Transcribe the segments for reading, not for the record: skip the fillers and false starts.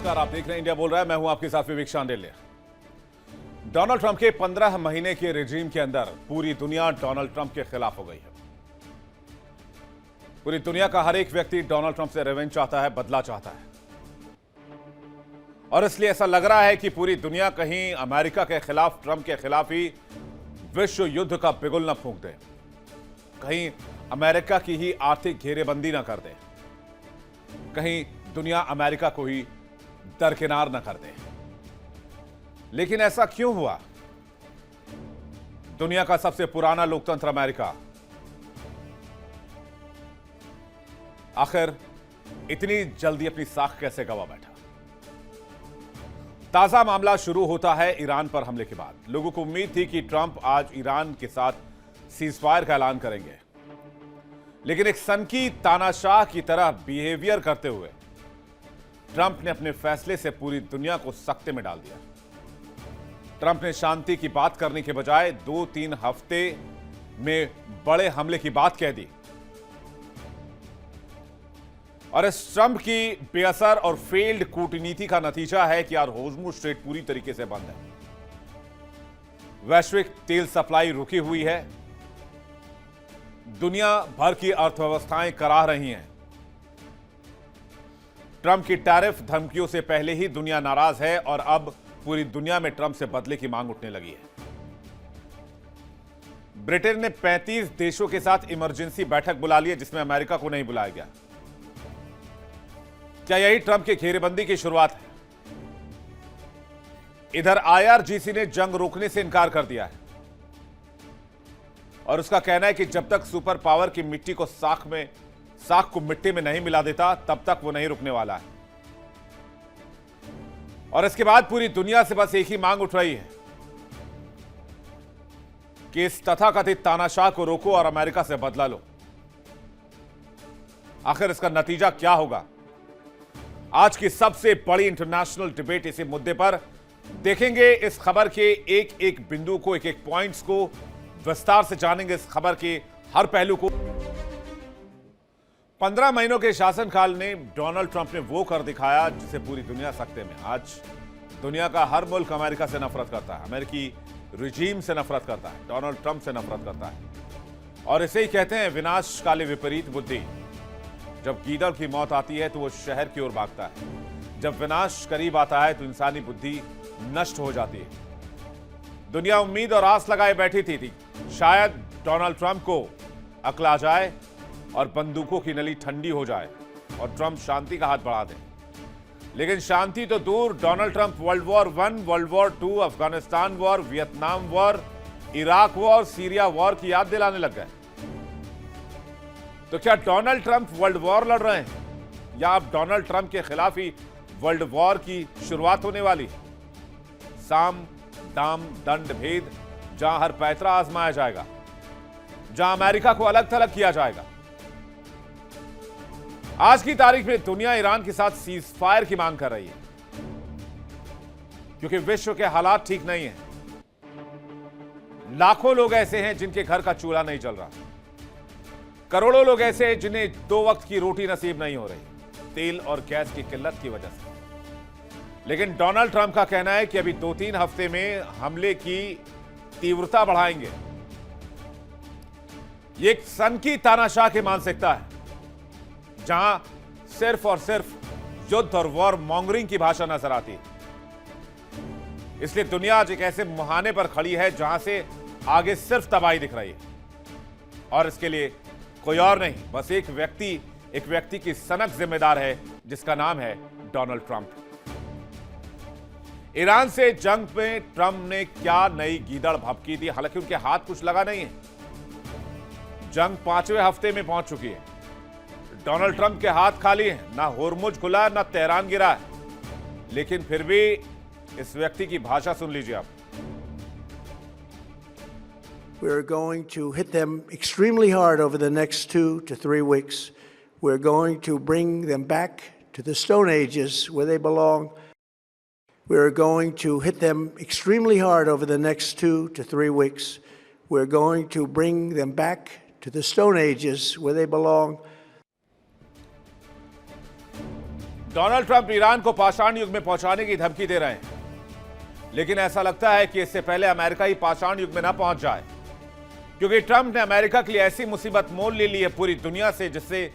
नमस्कार, आप देख रहे हैं इंडिया बोल रहा है। मैं हूं आपके साथ विवेक शांडिल्य। डोनाल्ड ट्रंप के 15 महीने के रिजीम के अंदर पूरी दुनिया डोनाल्ड ट्रंप के खिलाफ हो गई है। पूरी दुनिया का हर एक व्यक्ति डोनाल्ड ट्रंप से रिवेंज चाहता है, बदला चाहता है, और इसलिए ऐसा लग रहा है कि पूरी दुनिया कहीं अमेरिका के खिलाफ, ट्रंप के खिलाफ ही विश्व युद्ध का बिगुल न फूंक दे, कहीं अमेरिका की ही आर्थिक घेरेबंदी न कर दे, कहीं दुनिया अमेरिका को ही दरकिनार न कर दे। लेकिन ऐसा क्यों हुआ? दुनिया का सबसे पुराना लोकतंत्र अमेरिका आखिर इतनी जल्दी अपनी साख कैसे गवा बैठा? ताजा मामला शुरू होता है ईरान पर हमले के बाद। लोगों को उम्मीद थी कि ट्रंप आज ईरान के साथ सीजफायर का ऐलान करेंगे, लेकिन एक सनकी तानाशाह की तरह बिहेवियर करते हुए ट्रंप ने अपने फैसले से पूरी दुनिया को सख्ते में डाल दिया। ट्रंप ने शांति की बात करने के बजाय 2-3 हफ्ते में बड़े हमले की बात कह दी, और इस ट्रंप की बेअसर और फेल्ड कूटनीति का नतीजा है कि यार होर्मुज स्ट्रेट पूरी तरीके से बंद है, वैश्विक तेल सप्लाई रुकी हुई है, दुनिया भर की अर्थव्यवस्थाएं कराह रही हैं। ट्रंप की टैरिफ धमकियों से पहले ही दुनिया नाराज है, और अब पूरी दुनिया में ट्रंप से बदले की मांग उठने लगी है। ब्रिटेन ने 35 देशों के साथ इमरजेंसी बैठक बुला ली है, जिसमें अमेरिका को नहीं बुलाया गया। क्या यही ट्रंप की घेरेबंदी की शुरुआत है? इधर आईआरजीसी ने जंग रोकने से इनकार कर दिया है, और उसका कहना है कि जब तक सुपर पावर की मिट्टी को साख को मिट्टी में नहीं मिला देता, तब तक वो नहीं रुकने वाला है। और इसके बाद पूरी दुनिया से बस एक ही मांग उठ रही है कि इस तथाकथित तानाशाह को रोको और अमेरिका से बदला लो। आखिर इसका नतीजा क्या होगा? आज की सबसे बड़ी इंटरनेशनल डिबेट इसी मुद्दे पर देखेंगे। इस खबर के एक एक बिंदु को, एक एक पॉइंट्स को विस्तार से जानेंगे, इस खबर के हर पहलू को। 15 महीनों के शासनकाल ने डोनाल्ड ट्रंप ने वो कर दिखाया जिसे पूरी दुनिया सकते में। आज दुनिया का हर मुल्क अमेरिका से नफरत करता है, अमेरिकी रिजीम से नफरत करता है, डोनाल्ड ट्रंप से नफरत करता है, और इसे ही कहते हैं विनाशकाले विपरीत बुद्धि। जब गीदड़ की मौत आती है तो वो शहर की ओर भागता है, जब विनाश करीब आता है तो इंसानी बुद्धि नष्ट हो जाती है। दुनिया उम्मीद और आस लगाए बैठी थी शायद डोनाल्ड ट्रंप को अक्ल आ जाए और बंदूकों की नली ठंडी हो जाए और ट्रंप शांति का हाथ बढ़ा दे। लेकिन शांति तो दूर, Donald Trump world war 1, world war 2, Afghanistan war, Vietnam war, Iraq war, Syria war की याद दिलाने लग गए। तो क्या डोनाल्ड ट्रंप वर्ल्ड वॉर लड़ रहे हैं, या अब डोनाल्ड ट्रंप के खिलाफ ही वर्ल्ड वॉर की शुरुआत होने वाली है? साम दाम दंड भेद, जहां हर पैतरा आजमाया जाएगा, जहां अमेरिका को अलग थलग किया जाएगा। आज की तारीख में दुनिया ईरान के साथ सीज फायर की मांग कर रही है, क्योंकि विश्व के हालात ठीक नहीं है। लाखों लोग ऐसे हैं जिनके घर का चूल्हा नहीं जल रहा, करोड़ों लोग ऐसे हैं जिन्हें 2 वक्त की रोटी नसीब नहीं हो रही, तेल और गैस की किल्लत की वजह से। लेकिन डोनाल्ड ट्रंप का कहना है कि अभी 2-3 हफ्ते में हमले की तीव्रता बढ़ाएंगे। ये एक सनकी तानाशाह की मानसिकता है, जहां सिर्फ और सिर्फ युद्ध और वॉर मॉन्गरिंग की भाषा नजर आती है। इसलिए दुनिया आज एक ऐसे मुहाने पर खड़ी है जहां से आगे सिर्फ तबाही दिख रही है, और इसके लिए कोई और नहीं, बस एक व्यक्ति की सनक जिम्मेदार है, जिसका नाम है डोनाल्ड ट्रंप। ईरान से जंग में ट्रंप ने क्या नई गीदड़ भभकी थी? हालांकि उनके हाथ कुछ लगा नहीं है, जंग 5वें हफ्ते में पहुंच चुकी है। डोनाल्ड ट्रंप के हाथ खाली हैं, ना होर्मुज खुला, ना तेहरान गिरा है। लेकिन फिर भी इस व्यक्ति की भाषा सुन लीजिए आप। We're going to hit them extremely hard over the next 2 to 3 weeks. We're going to bring them back to the Stone Ages where they belong. We're going to hit them extremely hard over the next 2 to 3 weeks. We're going to bring them back to the Stone Ages where they belong. Donald Trump Iran को पाषाण युग में पहुंचाने की धमकी दे रहे हैं, लेकिन ऐसा लगता है कि इससे पहले अमेरिका ही पाषाण युग में ना पहुंच जाए, क्योंकि ट्रंप ने अमेरिका के लिए ऐसी मुसीबत मोल ले ली है पूरी दुनिया से जिससे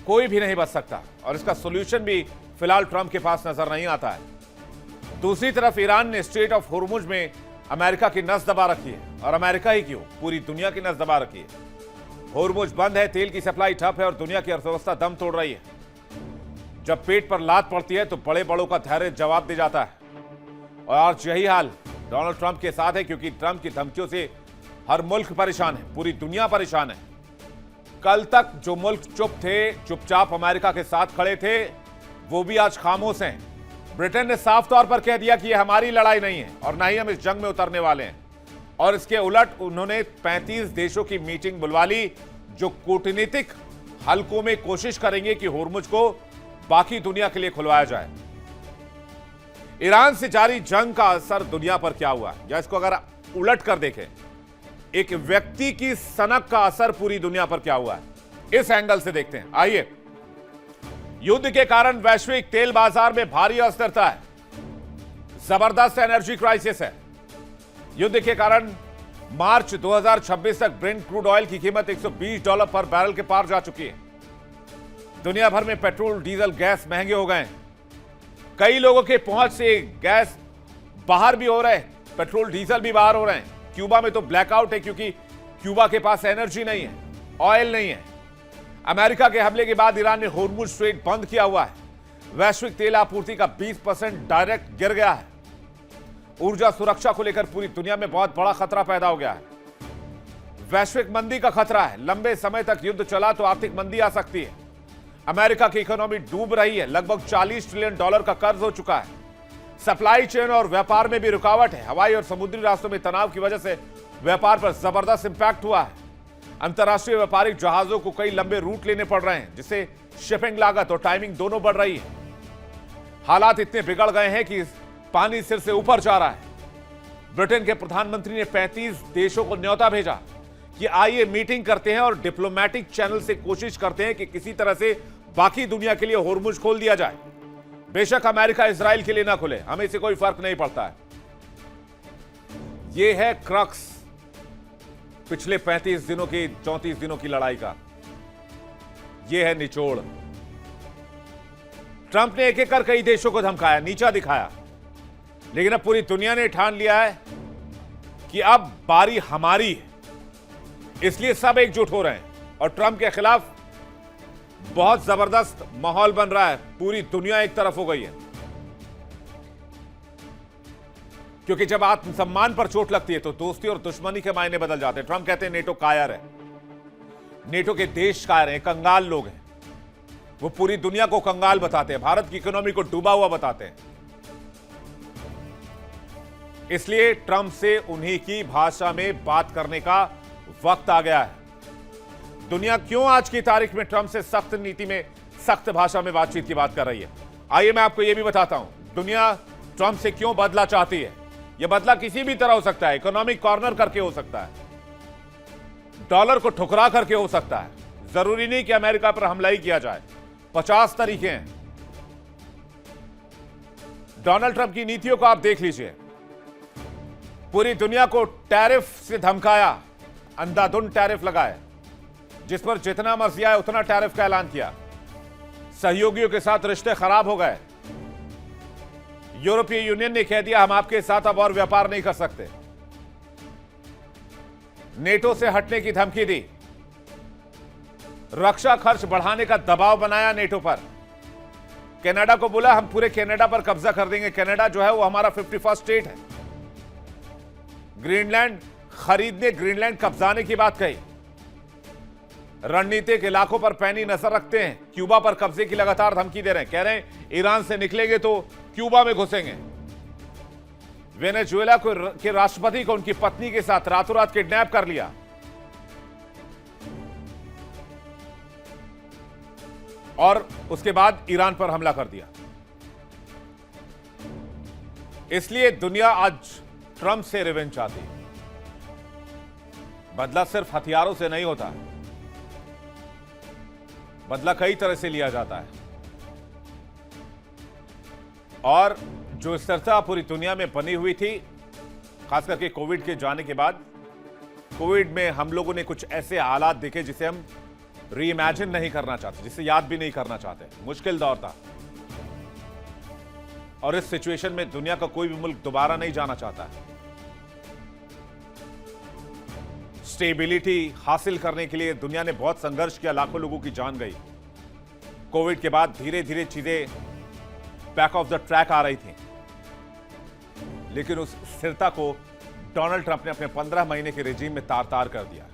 कोई भी नहीं बच सकता, और इसका सोल्यूशन भी फिलहाल ट्रंप के पास नजर नहीं आता है। दूसरी तरफ ईरान ने स्ट्रेट ऑफ होर्मुज में अमेरिका की नस दबा रखी है, और अमेरिका ही क्यों, पूरी दुनिया की नस दबा रखी है। होर्मुज बंद है, तेल की सप्लाई ठप है और दुनिया की अर्थव्यवस्था दम तोड़ रही है। जब पेट पर लात पड़ती है तो बड़े बड़ों का धैर्य जवाब दे जाता है, और आज यही हाल डोनाल्ड ट्रंप के साथ है, क्योंकि ट्रंप की धमकियों से हर मुल्क परेशान है, पूरी दुनिया परेशान है। कल तक जो मुल्क चुप थे, चुपचाप अमेरिका के साथ खड़े थे, वो भी आज खामोश हैं। ब्रिटेन ने साफ तौर पर कह दिया कि यह हमारी लड़ाई नहीं है और ना ही हम इस जंग में उतरने वाले हैं, और इसके उलट उन्होंने 35 देशों की मीटिंग बुलवा ली, जो कूटनीतिक हलकों में कोशिश करेंगे कि होर्मुज को बाकी दुनिया के लिए खुलवाया जाए। ईरान से जारी जंग का असर दुनिया पर क्या हुआ, या इसको अगर उलट कर देखें, एक व्यक्ति की सनक का असर पूरी दुनिया पर क्या हुआ है, इस एंगल से देखते हैं। आइए। युद्ध के कारण वैश्विक तेल बाजार में भारी अस्थिरता है, जबरदस्त एनर्जी क्राइसिस है। युद्ध के कारण मार्च 2026 तक ब्रेंट क्रूड ऑयल की कीमत $120 पर बैरल के पार जा चुकी है। दुनिया भर में पेट्रोल, डीजल, गैस महंगे हो गए हैं। कई लोगों के पहुंच से गैस बाहर भी हो रहे हैं, पेट्रोल डीजल भी बाहर हो रहे हैं। क्यूबा में तो ब्लैकआउट है, क्योंकि क्यूबा के पास एनर्जी नहीं है, ऑयल नहीं है। अमेरिका के हमले के बाद ईरान ने होर्मुज स्ट्रेट बंद किया हुआ है। वैश्विक तेल आपूर्ति का 20% डायरेक्ट गिर गया है। ऊर्जा सुरक्षा को लेकर पूरी दुनिया में बहुत बड़ा खतरा पैदा हो गया है। वैश्विक मंदी का खतरा है, लंबे समय तक युद्ध चला तो आर्थिक मंदी आ सकती है। अमेरिका की इकोनॉमी डूब रही है, लगभग $40 ट्रिलियन का कर्ज हो चुका है। सप्लाई चेन और व्यापार में भी रुकावट है। हवाई और समुद्री रास्तों में तनाव की वजह से व्यापार पर जबरदस्त इंपैक्ट हुआ है। अंतर्राष्ट्रीय व्यापारिक जहाजों को कई लंबे रूट लेने पड़ रहे हैं, जिससे शिपिंग लागत और टाइमिंग दोनों बढ़ रही है। हालात इतने बिगड़ गए हैं कि पानी सिर से ऊपर जा रहा है। ब्रिटेन के प्रधानमंत्री ने 35 देशों को न्योता भेजा कि आइए मीटिंग करते हैं और डिप्लोमेटिक चैनल से कोशिश करते हैं कि किसी तरह से बाकी दुनिया के लिए होर्मुज खोल दिया जाए। बेशक अमेरिका इजराइल के लिए ना खुले, हमें इससे कोई फर्क नहीं पड़ता है। यह है क्रक्स पिछले 35 दिनों की, 34 दिनों की लड़ाई का। यह है निचोड़। ट्रंप ने एक एक कर कई देशों को धमकाया, नीचा दिखाया, लेकिन अब पूरी दुनिया ने ठान लिया है कि अब बारी हमारी है। इसलिए सब एकजुट हो रहे हैं और ट्रंप के खिलाफ बहुत जबरदस्त माहौल बन रहा है। पूरी दुनिया एक तरफ हो गई है, क्योंकि जब आत्मसम्मान पर चोट लगती है तो दोस्ती और दुश्मनी के मायने बदल जाते हैं। ट्रंप कहते हैं नेटो कायर है, नेटो के देश कायर हैं, कंगाल लोग हैं। वो पूरी दुनिया को कंगाल बताते हैं, भारत की इकोनॉमी को डूबा हुआ बताते हैं। इसलिए ट्रंप से उन्हीं की भाषा में बात करने का वक्त आ गया है। दुनिया क्यों आज की तारीख में ट्रंप से सख्त नीति में, सख्त भाषा में बातचीत की बात कर रही है, आइए मैं आपको यह भी बताता हूं। दुनिया ट्रंप से क्यों बदला चाहती है। यह बदला किसी भी तरह हो सकता है, इकोनॉमिक कॉर्नर करके हो सकता है, डॉलर को ठुकरा करके हो सकता है, जरूरी नहीं कि अमेरिका पर हमला ही किया जाए। 50 तरीके हैं। डोनाल्ड ट्रंप की नीतियों को आप देख लीजिए। पूरी दुनिया को टैरिफ से धमकाया, अंधाधुंध टैरिफ लगाए, जिस पर जितना मर्जी आए उतना टैरिफ का ऐलान किया। सहयोगियों के साथ रिश्ते खराब हो गए। यूरोपीय यूनियन ने कह दिया हम आपके साथ अब और व्यापार नहीं कर सकते। नेटो से हटने की धमकी दी। रक्षा खर्च बढ़ाने का दबाव बनाया नेटो पर। कनाडा को बोला हम पूरे कनाडा पर कब्जा कर देंगे। कनाडा जो है वो हमारा 51st स्टेट है। ग्रीनलैंड खरीदने, ग्रीनलैंड कब्जाने की बात कही। रणनीतिक इलाकों पर पैनी नजर रखते हैं। क्यूबा पर कब्जे की लगातार धमकी दे रहे हैं, कह रहे हैं ईरान से निकलेंगे तो क्यूबा में घुसेंगे। वेनेजुएला के राष्ट्रपति को उनकी पत्नी के साथ रातों रात किडनैप कर लिया। और उसके बाद ईरान पर हमला कर दिया। इसलिए दुनिया आज ट्रंप से रिवेंज चाहती है। बदला सिर्फ हथियारों से नहीं होता, बदला कई तरह से लिया जाता है। और जो स्थिरता पूरी दुनिया में बनी हुई थी, खास करके कोविड के जाने के बाद, कोविड में हम लोगों ने कुछ ऐसे हालात देखे जिसे हम रीइमेजिन नहीं करना चाहते, जिसे याद भी नहीं करना चाहते। मुश्किल दौर था और इस सिचुएशन में दुनिया का कोई भी मुल्क दोबारा नहीं जाना चाहता है। स्टेबिलिटी हासिल करने के लिए दुनिया ने बहुत संघर्ष किया, लाखों लोगों की जान गई। कोविड के बाद धीरे धीरे चीजें बैक ऑफ द ट्रैक आ रही थी, लेकिन उस स्थिरता को डोनाल्ड ट्रंप ने अपने 15 महीने के रेजिम में तार तार कर दिया।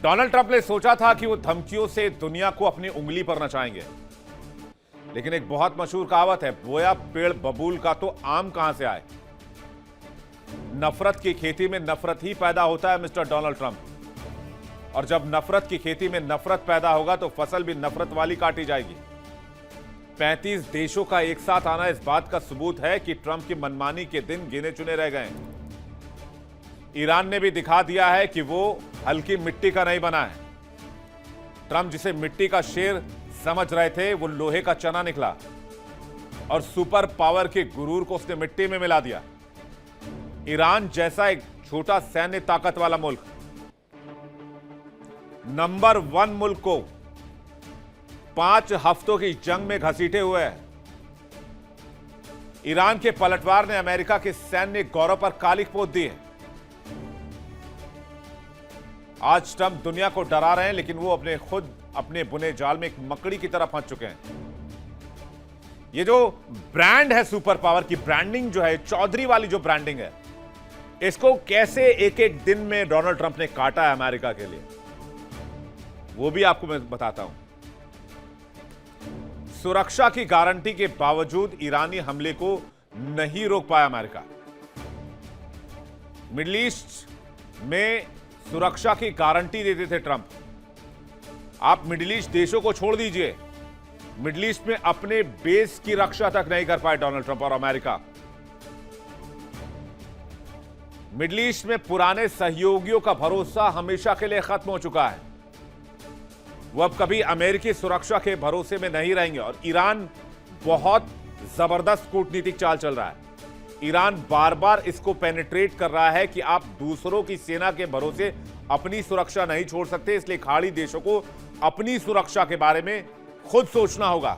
डोनाल्ड ट्रंप ने सोचा था कि वो धमकियों से दुनिया को अपनी उंगली पर नचाएंगे, लेकिन एक बहुत मशहूर कहावत है, बोया पेड़ बबूल का तो आम कहां से आए। नफरत की खेती में नफरत ही पैदा होता है मिस्टर डोनाल्ड ट्रंप, और जब नफरत की खेती में नफरत पैदा होगा तो फसल भी नफरत वाली काटी जाएगी। 35 देशों का एक साथ आना इस बात का सबूत है कि ट्रंप की मनमानी के दिन गिने चुने रह गए। ईरान ने भी दिखा दिया है कि वो हल्की मिट्टी का नहीं बना है। ट्रंप जिसे मिट्टी का शेर समझ रहे थे, वो लोहे का चना निकला और सुपर पावर के गुरूर को उसने मिट्टी में मिला दिया। ईरान जैसा एक छोटा सैन्य ताकत वाला मुल्क नंबर 1 मुल्क को 5 हफ्तों की जंग में घसीटे हुए है। ईरान के पलटवार ने अमेरिका के सैन्य गौरव पर कालिख पोत दी है। आज ट्रंप दुनिया को डरा रहे हैं, लेकिन वो अपने बुने जाल में एक मकड़ी की तरह फंस चुके हैं। ये जो ब्रांड है सुपर पावर की, ब्रांडिंग जो है, चौधरी वाली जो ब्रांडिंग है, इसको कैसे एक एक दिन में डोनाल्ड ट्रंप ने काटा है अमेरिका के लिए, वो भी आपको मैं बताता हूं। सुरक्षा की गारंटी के बावजूद ईरानी हमले को नहीं रोक पाया अमेरिका। मिडिल ईस्ट में सुरक्षा की गारंटी देते थे ट्रंप। आप मिडिल ईस्ट देशों को छोड़ दीजिए, मिडिल ईस्ट में अपने बेस की रक्षा तक नहीं कर पाए डोनाल्ड ट्रंप और अमेरिका। मिडिल ईस्ट में पुराने सहयोगियों का भरोसा हमेशा के लिए खत्म हो चुका है। वो अब कभी अमेरिकी सुरक्षा के भरोसे में नहीं रहेंगे। और ईरान बहुत जबरदस्त कूटनीतिक चाल चल रहा है। ईरान बार बार इसको पेनिट्रेट कर रहा है कि आप दूसरों की सेना के भरोसे अपनी सुरक्षा नहीं छोड़ सकते, इसलिए खाड़ी देशों को अपनी सुरक्षा के बारे में खुद सोचना होगा।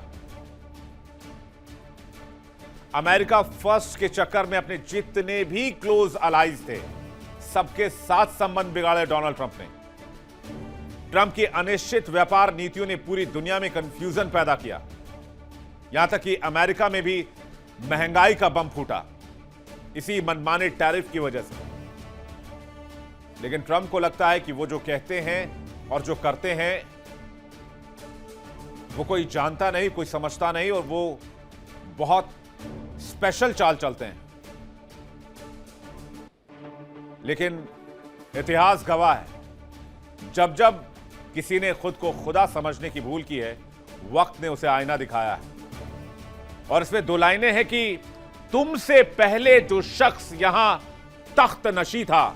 अमेरिका फर्स्ट के चक्कर में अपने जितने भी क्लोज अलाइज थे, सबके साथ संबंध बिगाड़े डोनाल्ड ट्रंप ने। ट्रंप की अनिश्चित व्यापार नीतियों ने पूरी दुनिया में कंफ्यूजन पैदा किया। यहां तक कि अमेरिका में भी महंगाई का बम फूटा इसी मनमाने टैरिफ की वजह से। लेकिन ट्रंप को लगता है कि वो जो कहते हैं और जो करते हैं वो कोई जानता नहीं, कोई समझता नहीं, और वो बहुत स्पेशल चाल चलते हैं। लेकिन इतिहास गवाह है, जब जब किसी ने खुद को खुदा समझने की भूल की है, वक्त ने उसे आईना दिखाया है। और इसमें 2 लाइनें हैं कि तुमसे पहले जो शख्स यहां तख्त नशी था,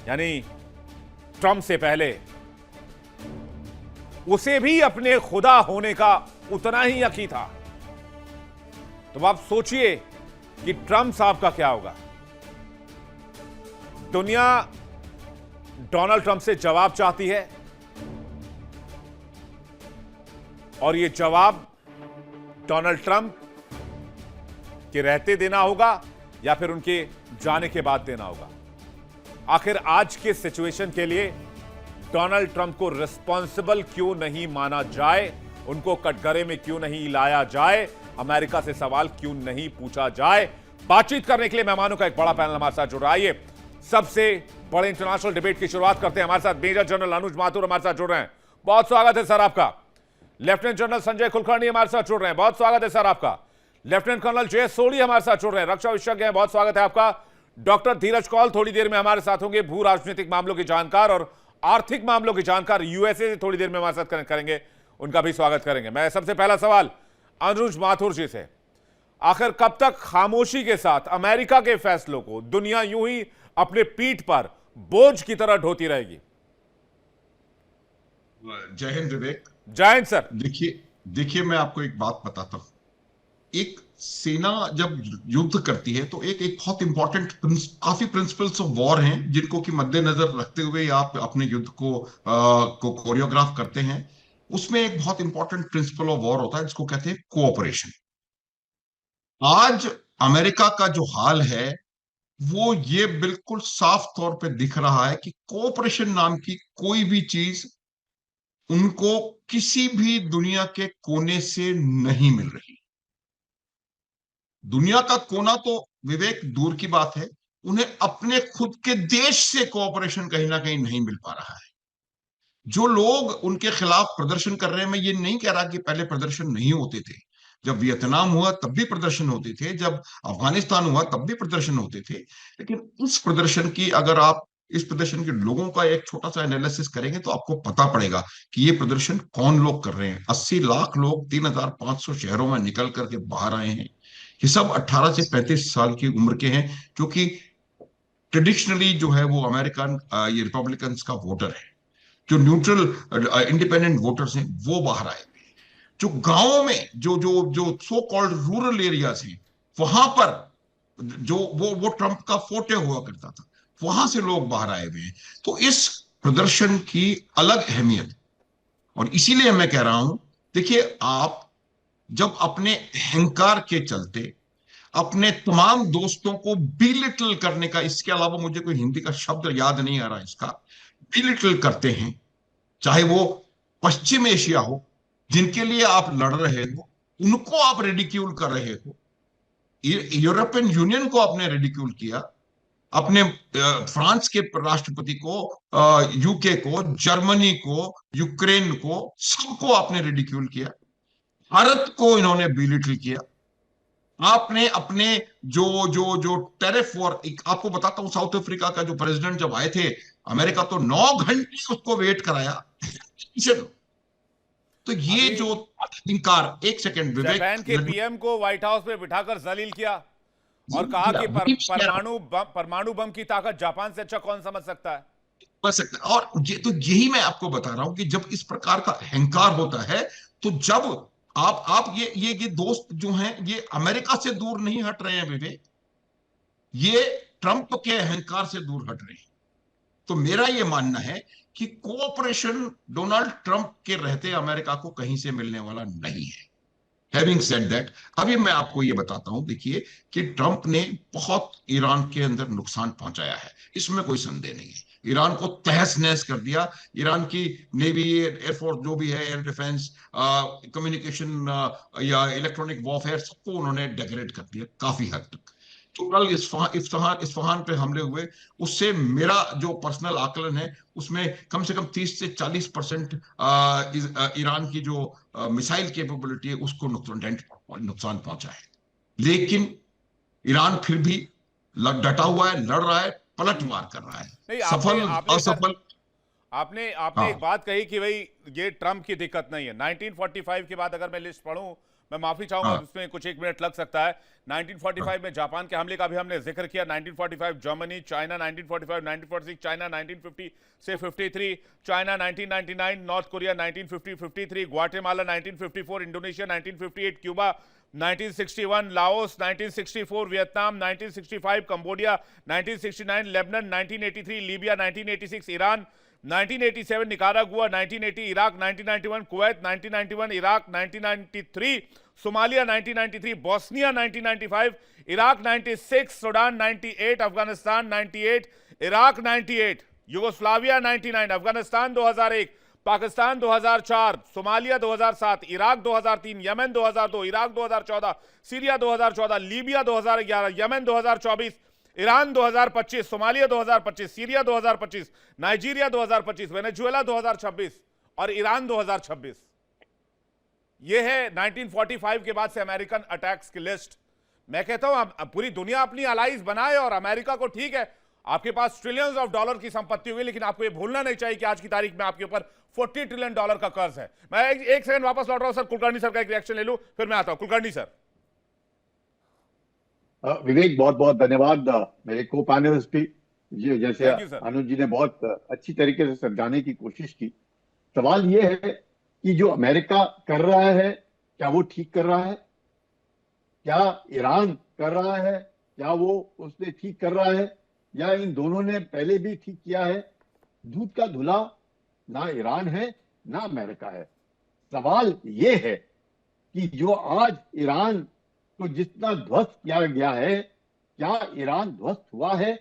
यानी ट्रंप से पहले, उसे भी अपने खुदा होने का उतना ही यकीन था। तो आप सोचिए कि ट्रंप साहब का क्या होगा। दुनिया डोनाल्ड ट्रंप से जवाब चाहती है, और यह जवाब डोनाल्ड ट्रंप के रहते देना होगा या फिर उनके जाने के बाद देना होगा। आखिर आज के सिचुएशन के लिए डोनाल्ड ट्रंप को रिस्पॉन्सिबल क्यों नहीं माना जाए, उनको कटघरे में क्यों नहीं लाया जाए, अमेरिका से सवाल क्यों नहीं पूछा जाए। बातचीत करने के लिए मेहमानों का एक बड़ा पैनल हमारे साथ जुड़ रहा है। आइए सबसे बड़े इंटरनेशनल डिबेट की शुरुआत करते हैं। हमारे साथ मेजर जनरल अनुज माथुर हमारे साथ जुड़ रहे हैं, बहुत स्वागत है सर आपका। लेफ्टिनेंट जनरल संजय कुलकर्णी हमारे साथ जुड़ रहे हैं, बहुत स्वागत है सर आपका। लेफ्टिनेंट कर्नल जय सोढ़ी हमारे साथ जुड़ रहे हैं, रक्षा विशेषज्ञ हैं, बहुत स्वागत है आपका। डॉक्टर धीरज कौल थोड़ी देर में हमारे साथ होंगे, भू राजनीतिक मामलों के जानकार और आर्थिक मामलों के जानकार, यूएसए से थोड़ी देर में हमारे साथ कनेक्ट करेंगे, उनका भी स्वागत करेंगे। मैं सबसे पहला सवाल अनुज माथुर जी से, आखिर कब तक खामोशी के साथ अमेरिका के फैसलों को दुनिया यूं ही अपने पीठ पर बोझ की तरह ढोती रहेगी? जय हिंद विवेक। जय हिंद सर। देखिए मैं आपको एक बात बताता हूं। एक सेना जब युद्ध करती है तो एक एक बहुत इंपॉर्टेंट काफी प्रिंसिपल्स ऑफ वॉर हैं जिनको कि मद्देनजर रखते हुए आप अपने युद्ध को कोरियोग्राफ करते हैं। उसमें एक बहुत इंपॉर्टेंट प्रिंसिपल ऑफ वॉर होता है जिसको कहते हैं कोऑपरेशन। आज अमेरिका का जो हाल है वो ये बिल्कुल साफ तौर पे दिख रहा है कि कोऑपरेशन नाम की कोई भी चीज उनको किसी भी दुनिया के कोने से नहीं मिल रही। दुनिया का कोना तो विवेक दूर की बात है, उन्हें अपने खुद के देश से कोऑपरेशन कहीं ना कहीं नहीं मिल पा रहा है। जो लोग उनके खिलाफ प्रदर्शन कर रहे हैं, मैं ये नहीं कह रहा कि पहले प्रदर्शन नहीं होते थे। जब वियतनाम हुआ तब भी प्रदर्शन होते थे, जब अफगानिस्तान हुआ तब भी प्रदर्शन होते थे। लेकिन इस प्रदर्शन की अगर आप इस प्रदर्शन के लोगों का एक छोटा सा एनालिसिस करेंगे तो आपको पता पड़ेगा कि ये प्रदर्शन कौन लोग कर रहे हैं। 80 लाख लोग 3500 शहरों में निकल करके बाहर आए हैं। ये सब 18 से 35 साल की उम्र के हैं, जो कि ट्रेडिशनली जो है वो अमेरिकन ये रिपब्लिकन का वोटर है। जो न्यूट्रल इंडिपेंडेंट वोटर्स हैं वो बाहर आए। जो गांवों में जो जो जो सो कॉल्ड रूरल एरियाज हैं, वहां पर जो वो ट्रंप का फोटे हुआ करता था, वहां से लोग बाहर आए हुए हैं। तो इस प्रदर्शन की अलग अहमियत, और इसीलिए मैं कह रहा हूं, देखिए आप जब अपने अहंकार के चलते अपने तमाम दोस्तों को बिलिटल करने का, इसके अलावा मुझे कोई हिंदी का शब्द याद नहीं आ रहा इसका, बिलिटल करते हैं, चाहे वो पश्चिम एशिया हो जिनके लिए आप लड़ रहे हो, उनको आप रेडिक्यूल कर रहे हो। यूरोपियन यूनियन को आपने रेडिक्यूल किया, अपने फ्रांस के राष्ट्रपति को, यूके को, जर्मनी को, यूक्रेन को, सबको आपने रेडिक्यूल किया। भारत को इन्होंने बिलिटल किया। आपने अपने जो जो जो टेरिफ वॉर, आपको बताता हूं, साउथ अफ्रीका का जो प्रेसिडेंट जब आए थे, अमेरिका तो 9 घंटे उसको वेट कराया। तो ये अभी जो अहंकार, एक सेकंड विवेक, जापान के पीएम को व्हाइट हाउस में बिठाकर जलील किया और कहा कि परमाणु बम की ताकत जापान से अच्छा कौन समझ सकता है। बस सकता है। और तो यही मैं आपको बता रहा हूं कि जब इस प्रकार का अहंकार होता है, तो जब आप ये दोस्त जो हैं ये अमेरिका से दूर नहीं हट रहे हैं विवेक, ये ट्रंप के अहंकार से दूर हट रहे हैं। तो मेरा ये मानना है कि कोऑपरेशन डोनाल्ड ट्रंप के रहते अमेरिका को कहीं से मिलने वाला नहीं है। हैविंग सेड दैट, अभी मैं आपको ये बताता हूं, देखिए कि ट्रंप ने बहुत ईरान के अंदर नुकसान पहुंचाया है, इसमें कोई संदेह नहीं है। ईरान को तहस नहस कर दिया। ईरान की नेवी, एयरफोर्स जो भी है, एयर डिफेंस, कम्युनिकेशन या इलेक्ट्रॉनिक वॉरफेयर, सबको उन्होंने डेग्रेड कर दिया काफी हद तक। तो कल इस्फहान पे हमले हुए, उससे मेरा जो पर्सनल आकलन है उसमें कम से कम 30 से 40% ईरान की जो मिसाइल कैपेबिलिटी है उसको नुकसान पहुंचा है। लेकिन ईरान फिर भी डटा हुआ है, लड़ रहा है, पलटवार कर रहा है, नहीं, सफल आपने असफल। आपने हाँ, एक बात कही कि भाई ये ट्रंप की दिक्कत नहीं है। 1945 के बाद अगर मैं लिस्ट पढ़ूं, मैं माफी चाहूंगा, हाँ, उसमें कुछ 1 मिनट लग सकता है। 1945 में जापान के हमले का भी हमने जिक्र किया। 1945 जर्मनी, चाइना 1945, 1946 चाइना, 1950 से 53 China, 1999 north Korea, 1950 53 Guatemala, 1954 Indonesia, 1958 Cuba, 1961 Laos, 1964 Vietnam, 1965 Cambodia, 1969 Lebanon, 1983 Libya, 1986 Iran, 1987 Nicaragua, 1980 Iraq, 1991 Kuwait, 1991 Iraq, 1993 Somalia, 1993 Bosnia, 1995 Iraq, 96 Sudan, 98 Afghanistan, 98 Iraq, 98 Yugoslavia, 99 Afghanistan, 2001 Pakistan, 2004 Somalia, 2007 Iraq, 2003 Yemen, 2002 Iraq, 2014 Syria, 2014 Libya, 2011 Yemen, 2024 Iran, 2025 Somalia, 2025 Syria, 2025 Nigeria, 2025 Venezuela, 2026 और Iran 2026। यह है 1945 के बाद से American attacks की list. मैं कहता हूं अब पूरी दुनिया अपनी अलाइज बनाए और अमेरिका को, ठीक है आपके पास ट्रिलियंस ऑफ डॉलर की संपत्ति हुई, लेकिन आपको यह भूलना नहीं चाहिए कि आज की तारीख में आपके ऊपर $40 ट्रिलियन का कर्ज है। मैं एक सेकंड वापस लौट रहा हूं सर, कुलकर्णी सर का एक रिएक्शन ले लूं फिर मैं आता हूं। कुलकर्णी सर। विवेक, बहुत बहुत धन्यवाद मेरे को पैनलिस्ट भी। जैसे थैंक यू सर। अनुज जी ने बहुत अच्छी तरीके से समझाने की कोशिश की। सवाल ये है कि जो अमेरिका कर रहा है क्या वो ठीक कर रहा है? क्या ईरान कर रहा है, क्या वो उसने ठीक कर रहा है, या इन दोनों ने पहले भी ठीक किया है? दूध का धुला ना ईरान है ना अमेरिका है। सवाल ये है कि जो आज ईरान को जितना ध्वस्त किया गया है, क्या ईरान ध्वस्त हुआ है?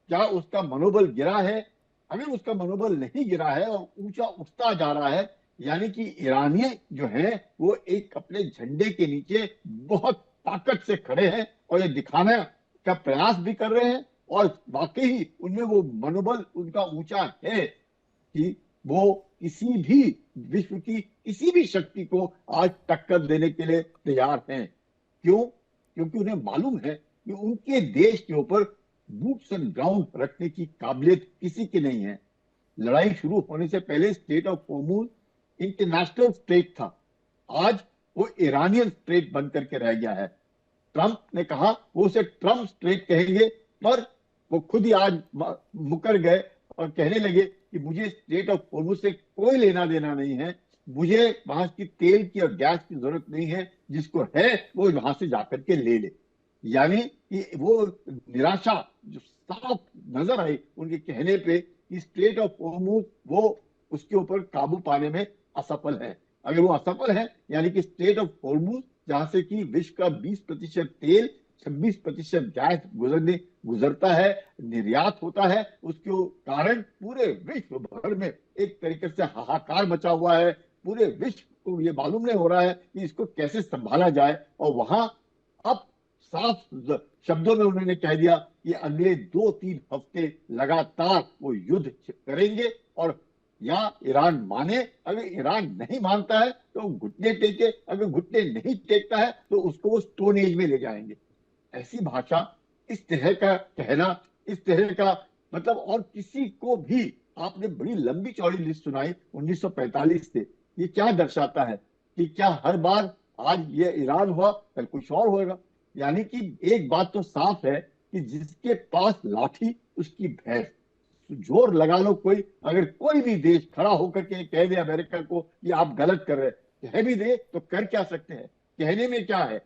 क्या उसका मनोबल गिरा है? अगर उसका मनोबल नहीं गिरा है और ऊंचा उठता जा रहा है, यानी कि ईरानी जो है वो एक अपने झंडे के नीचे बहुत ताकत से खड़े हैं और ये दिखाने का प्रयास भी कर रहे हैं, और वाकई ही उनमें वो मनोबल उनका ऊंचा है कि वो किसी भी विश्व की किसी भी शक्ति को आज टक्कर देने के लिए तैयार हैं। क्यों? क्योंकि उन्हें मालूम है कि उनके देश के ऊपर बूट्स ऑन ग्राउंड रखने की काबिलियत किसी की नहीं है। लड़ाई शुरू होने से पहले state of Hormuz international state था, आज वो ईरानियन स्टेट बन करके रह गया है। ट्रंप ने कहा वो उसे ट्रंप स्ट्रेट कहेंगे, पर वो खुद ही आज मुकर गए और कहने लगे कि मुझे स्टेट ऑफ होर्मुज से कोई लेना देना नहीं है, मुझे वहां की तेल की और गैस की जरूरत नहीं है, जिसको है वो वहां से जाकर के ले ले। यानी कि वो निराशा जो साफ नजर आई उनके कहने पे कि स्टेट ऑफ होर्मुज वो उसके ऊपर काबू पाने में असफल है। अगर वो असफल है, यानी कि स्टेट ऑफ होर्मुज जहां से कि विश्व का 20% तेल, 26% गैस गुजरता है, निर्यात होता है, उसके कारण पूरे विश्व भर में एक तरीके से हाहाकार मचा हुआ है। पूरे विश्व को ये मालूम नहीं हो रहा है कि इसको कैसे संभाला जाए, और वहां अब साफ शब्दों में उन्होंने कह दिया कि अगले 2-3 हफ्ते लगातार वो युद्ध करेंगे, और या ईरान माने, अगर ईरान नहीं मानता है तो घुटने टेके, अगर घुटने नहीं टेकता है तो उसको वो स्टोन एज में ले जाएंगे। ऐसी भाषा, इस तरह का कहना, इस तरह का मतलब, और किसी को भी आपने बड़ी लंबी चौड़ी लिस्ट सुनाई 1945 से, ये क्या दर्शाता है कि क्या हर बार आज ये ईरान हुआ कल कुछ और होगा? यानी कि एक बात तो साफ है कि जिसके पास लाठी उसकी भैंस। जोर लगा लो, कोई अगर कोई भी देश खड़ा होकर के कह दे अमेरिका को ये आप गलत कर रहे हैं, कह भी दे तो कर क्या सकते हैं? कहने में क्या है,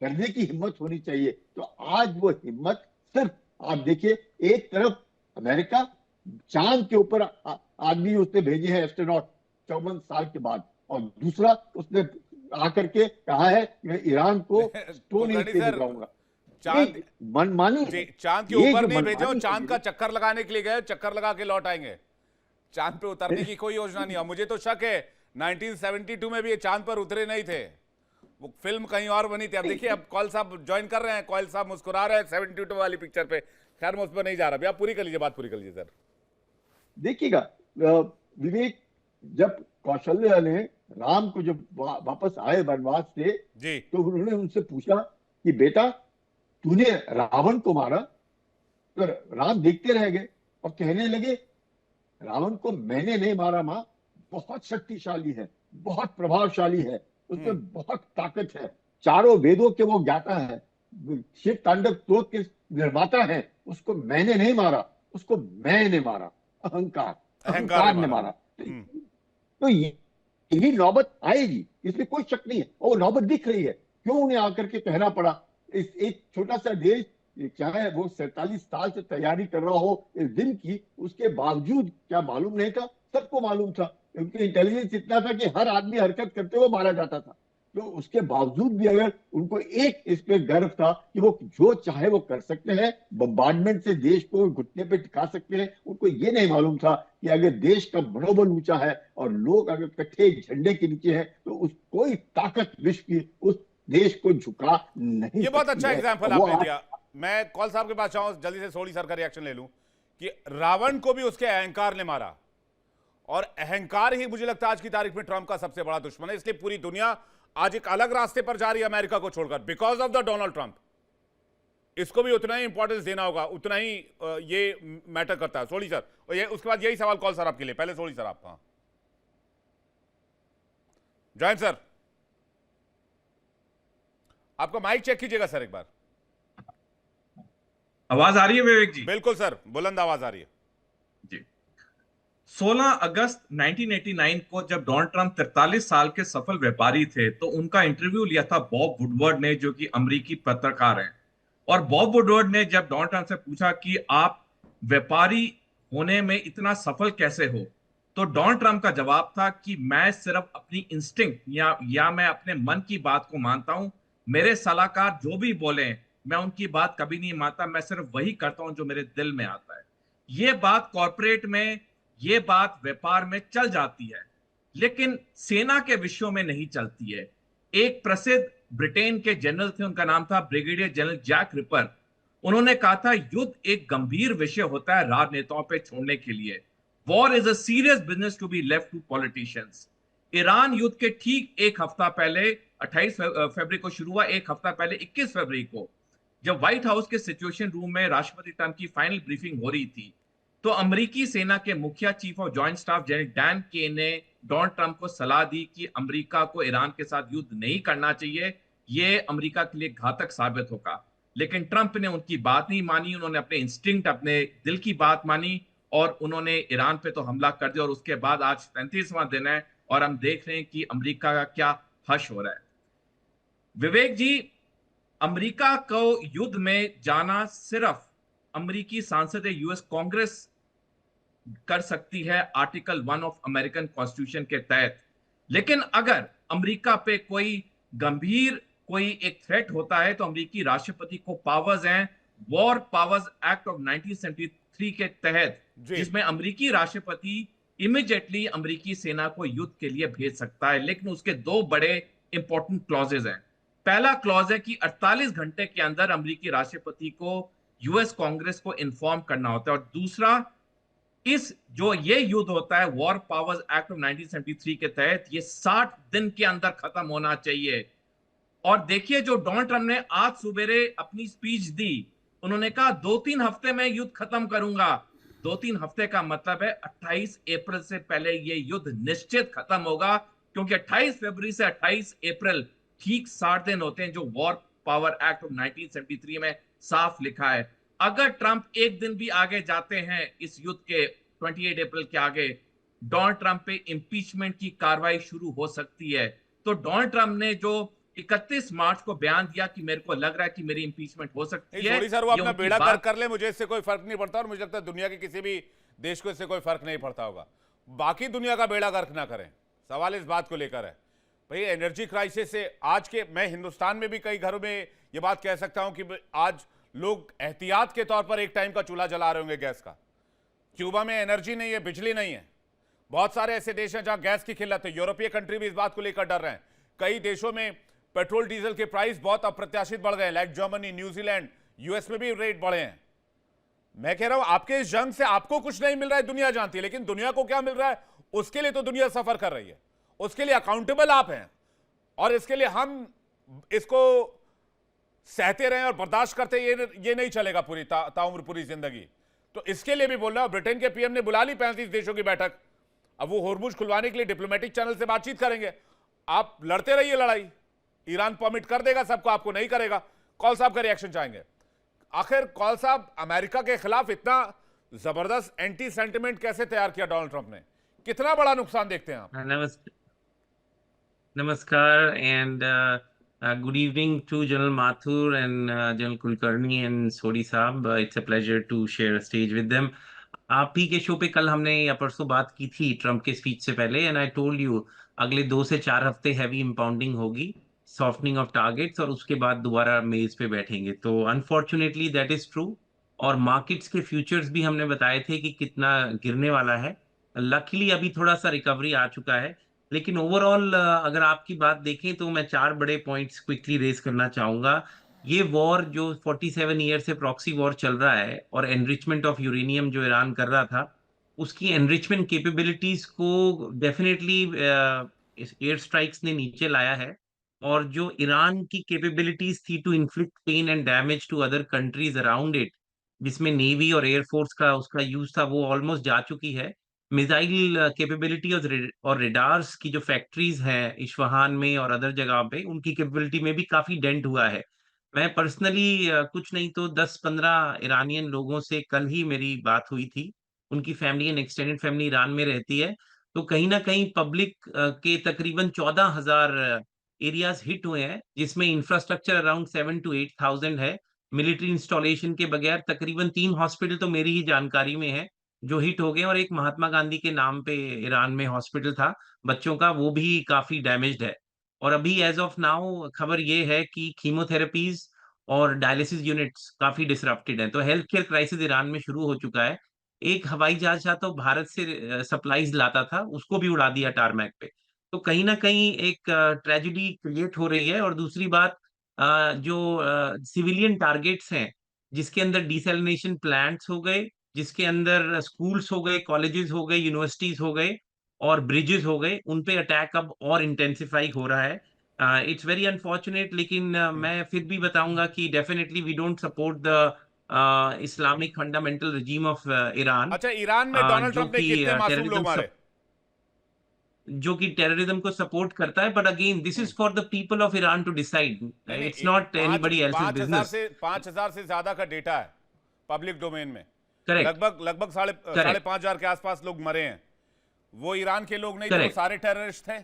करने की हिम्मत होनी चाहिए। तो आज वो हिम्मत सिर्फ आप देखिए, एक तरफ अमेरिका चांद के ऊपर आदमी उसने भेजे हैं एस्ट्रोनॉट 54 साल के बाद, और दूसरा उसने आकर के कहा है कि मैं ईरान को स्टोन एज पे दिखाऊंगा। चांद मनमानी जी, है। चांद के ये ऊपर जो नहीं भेजे हो, मनमानी चांद है, का चक्कर लगाने के लिए गए, चक्कर लगा के लौट आएंगे। चांद पे उतरने की कोई योजना नहीं है। मुझे तो शक है 1972 में भी ये चांद पर उतरे नहीं थे, वो फिल्म कहीं और बनी थी। अब देखिए, अब कौल साहब ज्वाइन कर रहे हैं, कौल साहब मुस्कुरा रहे हैं 72 वाली पिक्चर पे। खैर मैं उस पर नहीं जा रहा, आप पूरी कर लीजिए, बात पूरी कर लीजिए सर। देखिएगा विवेक, जब कौशल्या ने राम को जब वापस आए वनवास से, जी तो उन्होंने उनसे पूछा कि बेटा तूने रावण को मारा? तो राम देखते रह गए और कहने लगे रावण को मैंने नहीं मारा माँ, बहुत शक्तिशाली है, बहुत प्रभावशाली है, उसमें बहुत ताकत है, चारों वेदों के वो ज्ञाता है, शिव तांडव स्तोत्र के निर्माता है, उसको मैंने नहीं मारा, उसको मैंने मारा। अहंकार, अहंकार अहंकार ने ने मारा। मारा। तो ये नौबत आएगी, इसमें कोई शक नहीं है, और वो नौबत दिख रही है। क्यों उन्हें आकर के कहना पड़ा? इस एक छोटा सा देश, क्या है, वो 47 साल से तैयारी कर रहा हो इस दिन की, उसके बावजूद क्या मालूम नहीं था? सबको मालूम था, क्योंकि इंटेलिजेंस इतना था कि हर आदमी हरकत करते हुए मारा जाता था। तो उसके बावजूद भी अगर उनको एक इस पे गर्व था कि वो जो चाहे वो कर सकते हैं, बम्बार्डमेंट से देश को घुटने पे टिका सकते हैं, उनको ये नहीं मालूम था कि अगर देश का मनोबल ऊंचा है और लोग अगर इकट्ठे झंडे के नीचे हैं, तो उस कोई ताकत विश्व की उस देश को झुका नहीं। ये बहुत अच्छा एग्जाम्पल वो आपने दिया। मैं कौल साहब के पास चाहूं, जल्दी से सोली सर का रिएक्शन ले लूं कि रावण को भी उसके अहंकार ने मारा, और अहंकार ही मुझे लगता है आज की तारीख में ट्रंप का सबसे बड़ा दुश्मन है। इसलिए पूरी दुनिया आज एक अलग रास्ते पर जा रही है अमेरिका को छोड़कर, because of the Donald Trump. इसको भी उतना ही इंपॉर्टेंस देना होगा, उतना ही ये मैटर करता है। सोली सर, और ये उसके बाद यही सवाल कौल सर आपके लिए, पहले सोली सर आप। हाँ जॉइन सर, आपका माइक चेक कीजिएगा सर एक बार। आवाज आ रही है विवेक जी? बिल्कुल सर, बुलंद आवाज आ रही है जी। 16 अगस्त 1989 को जब डोनाल्ड ट्रंप 43 साल के सफल व्यापारी थे तो उनका इंटरव्यू लिया था बॉब वुडवर्ड ने, जो कि अमेरिकी पत्रकार हैं। और बॉब वुडवर्ड ने जब डोनाल्ड ट्रंप से पूछा कि आप व्यापारी होने में इतना सफल कैसे हो, तो डोनाल्ड ट्रंप का जवाब था कि मैं सिर्फ अपनी इंस्टिंक्ट या मैं अपने मन की बात को मानता हूं। मेरे सलाहकार जो भी बोले मैं उनकी बात कभी नहीं मानता, मैं सिर्फ वही करता हूं जो मेरे दिल में आता है। ये बात कॉरपोरेट में, ये बात व्यापार में चल जाती है, लेकिन सेना के विषयों में नहीं चलती है। एक प्रसिद्ध ब्रिटेन के जनरल थे, उनका नाम था ब्रिगेडियर जनरल जैक रिपर। उन्होंने कहा था युद्ध एक गंभीर विषय होता है राजनेताओं पे छोड़ने के लिए। War is a serious business to be left to politicians. Iran युद्ध के ठीक एक हफ्ता पहले 28 फरवरी को शुरू हुआ, एक हफ्ता पहले 21 फरवरी को जब व्हाइट हाउस के सिचुएशन रूम में राष्ट्रपति ट्रंप की फाइनल ब्रीफिंग हो रही थी, तो अमेरिकी सेना के मुखिया chief of joint staff general Dan के ने डोनाल्ड ट्रंप को सलाह दी कि अमेरिका को ईरान के साथ युद्ध नहीं करना चाहिए, ये अमेरिका के लिए घातक साबित होगा। लेकिन ट्रंप ने उनकी बात नहीं मानी, उन्होंने अपने इंस्टिंक्ट, अपने दिल की बात मानी और उन्होंने ईरान पे तो हमला कर दिया। और उसके बाद आज 35वां दिन है और हम देख रहे हैं कि अमेरिका का क्या हश हो रहा है। विवेक जी, अमेरिका को युद्ध में जाना सिर्फ अमेरिकी सांसद यूएस कांग्रेस कर सकती है आर्टिकल 1 ऑफ अमेरिकन कॉन्स्टिट्यूशन के तहत। लेकिन अगर अमेरिका पे कोई एक थ्रेट होता है तो अमेरिकी राष्ट्रपति को पावर्स हैं वॉर पावर्स एक्ट ऑफ 1973 के तहत, जिसमें अमेरिकी राष्ट्रपति इमीडिएटली अमेरिकी सेना को युद्ध के लिए भेज सकता है। लेकिन उसके दो बड़े इंपॉर्टेंट क्लॉजेज हैं। पहला क्लॉज है कि 48 घंटे के अंदर अमेरिकी राष्ट्रपति को यूएस कांग्रेस को इन्फॉर्म करना होता है। और दूसरा, ये युद्ध होता है वॉर पावर्स एक्ट ऑफ 1973 के तहत, ये 60 दिन के अंदर खत्म होना चाहिए। और देखिए, जो डोनाल्ड ट्रंप ने आज सुबेरे अपनी स्पीच दी, उन्होंने कहा 2-3 हफ्ते में युद्ध खत्म करूंगा। 2-3 हफ्ते का मतलब है 28 अप्रैल से पहले ये युद्ध निश्चित खत्म होगा, क्योंकि 28 फरवरी से 28 अप्रैल ठीक 60 दिन होते हैं, जो वॉर पावर एक्ट ऑफ 1973 में साफ लिखा है। अगर ट्रंप एक दिन भी आगे जाते हैं इस युद्ध के 28 अप्रैल के आगे, डोनाल्ड ट्रंप पे इंपीचमेंट की कार्रवाई शुरू हो सकती है। तो डोनाल्ड ट्रंप ने जो 31 मार्च को बयान दिया कि मेरे को लग रहा है कि मेरी इंपीचमेंट हो सकती है, सर वो अपना बेड़ा गर्क कर ले, मुझे इससे कोई फर्क नहीं पड़ता और मुझे लगता है दुनिया के किसी भी देश को इससे कोई फर्क नहीं पड़ता होगा। बाकी दुनिया का बेड़ा गर्क ना करें, सवाल इस बात को लेकर है। भाई एनर्जी क्राइसिस से आज के, मैं हिंदुस्तान में भी कई घरों में ये बात कह सकता हूं कि आज लोग एहतियात के तौर पर एक टाइम का चूल्हा जला रहे होंगे गैस का। क्यूबा में एनर्जी नहीं है, बिजली नहीं है। बहुत सारे ऐसे देश हैं जहां गैस की किल्लत है। यूरोपीय कंट्री भी इस बात को लेकर डर रहे हैं। कई देशों में पेट्रोल डीजल के प्राइस बहुत अप्रत्याशित बढ़ गए, लाइक जर्मनी, न्यूजीलैंड, यूएस में भी रेट बढ़े हैं। मैं कह रहा हूं आपके इस जंग से आपको कुछ नहीं मिल रहा है, दुनिया जानती है, लेकिन दुनिया को क्या मिल रहा है उसके लिए तो दुनिया सफर कर रही है, उसके लिए अकाउंटेबल आप हैं। और इसके लिए हम इसको सहते रहे और बर्दाश्त करते, ये नहीं चलेगा पूरी ताउम्र पूरी जिंदगी। तो इसके लिए भी बोल रहा हूं, ब्रिटेन के पीएम ने बुला ली 35 देशों की बैठक। अब वो होर्मुज खुलवाने के लिए डिप्लोमेटिक चैनल से बातचीत करेंगे। आप लड़ते रहिए लड़ाई, ईरान परमिट कर देगा सबको, आपको नहीं करेगा। कौल साहब का रिएक्शन चाहेंगे। आखिर कौल साहब, अमेरिका के खिलाफ इतना जबरदस्त एंटी सेंटिमेंट कैसे तैयार किया डोनाल्ड ट्रंप ने, कितना बड़ा नुकसान देखते हैं आप? Namaskar and good evening to General Mathur and General Kulkarni and Sodi Saab. It's a pleasure to share a stage with them. आप ही के शो पे कल हमने या परसों बात की थी ट्रम्प के स्पीच से पहले, एंड आई टोल्ड यू अगले 2 से 4 हफ्ते हैवी इंपाउंडिंग होगी, सॉफ्टनिंग ऑफ टारगेट्स, और उसके बाद दोबारा मेज पे बैठेंगे। तो अनफॉर्चुनेटली दैट इज ट्रू। और मार्केट्स के फ्यूचर्स भी हमने बताए थे कि कितना गिरने वाला है। लकीली अभी थोड़ा सा रिकवरी आ चुका है, लेकिन ओवरऑल अगर आपकी बात देखें तो मैं 4 बड़े पॉइंट्स क्विकली रेज करना चाहूंगा। ये वॉर जो 47 ईयर से प्रॉक्सी वॉर चल रहा है और एनरिचमेंट ऑफ यूरेनियम जो ईरान कर रहा था, उसकी एनरिचमेंट कैपेबिलिटीज को डेफिनेटली एयर स्ट्राइक्स ने नीचे लाया है। और जो ईरान की कैपेबिलिटीज थी to inflict pain and damage to other countries around it, जिसमें नेवी और एयरफोर्स का उसका यूज था, वो ऑलमोस्ट जा चुकी है। मिसाइल कैपेबिलिटी और रेडार्स की जो फैक्ट्रीज हैं इस्फहान में और अदर जगह पे, उनकी कैपेबिलिटी में भी काफी डेंट हुआ है। मैं पर्सनली कुछ नहीं तो 10-15 ईरानियन लोगों से कल ही मेरी बात हुई थी, उनकी family and extended family Iran में रहती है। तो कहीं ना कहीं पब्लिक के तकरीबन 14,000 एरियाज हिट हुए हैं, जिसमें इंफ्रास्ट्रक्चर अराउंड 7 to 8,000 है। मिलिट्री इंस्टॉलेशन के बगैर तकरीबन 3 हॉस्पिटल तो मेरी ही जानकारी में है जो हिट हो गए, और एक महात्मा गांधी के नाम पे ईरान में हॉस्पिटल था बच्चों का, वो भी काफी डैमेज्ड है। और अभी एज ऑफ नाउ खबर ये है कि कीमोथेरेपीज और डायलिसिस यूनिट्स काफी डिसरप्टेड हैं। तो हेल्थ केयर क्राइसिस ईरान में शुरू हो चुका है। एक हवाई जहाज था तो भारत से सप्लाईज लाता था, उसको भी उड़ा दिया टारमैक पे। तो कहीं ना कहीं एक ट्रेजेडी क्रिएट हो रही है। और दूसरी बात, जो सिविलियन टारगेट्स हैं, जिसके अंदर डिसैलिनेशन प्लांट्स हो गए, जिसके अंदर स्कूल्स हो गए, कॉलेजेस हो गए, यूनिवर्सिटीज हो गए और ब्रिजेस हो गए, उन पे अटैक अब और इंटेंसिफाई हो रहा है। इट्स वेरी अनफॉर्चुनेट, लेकिन मैं फिर भी बताऊंगा कि definitely we don't support the Islamic fundamental regime of Iran, अच्छा, ईरान में डोनाल्ड जो ट्रंप ने कि कितने मासूम लोग टेररिज्म मारे? जो कि टेररिज्म को सपोर्ट करता है। But again this is for the people of Iran to decide, नहीं नहीं, इट्स नॉट पांच एनीबडी एल्सेस 5,000 बिजनेस। से 5,000 से ज्यादा का डेटा है पब्लिक डोमेन में। करेक्ट, लगभग लगभग साढ़े करेक्ट, 5,500 के आसपास लोग मरे हैं। वो ईरान के लोग नहीं थे, वो करेक्ट। सारे टेररिस्ट थे।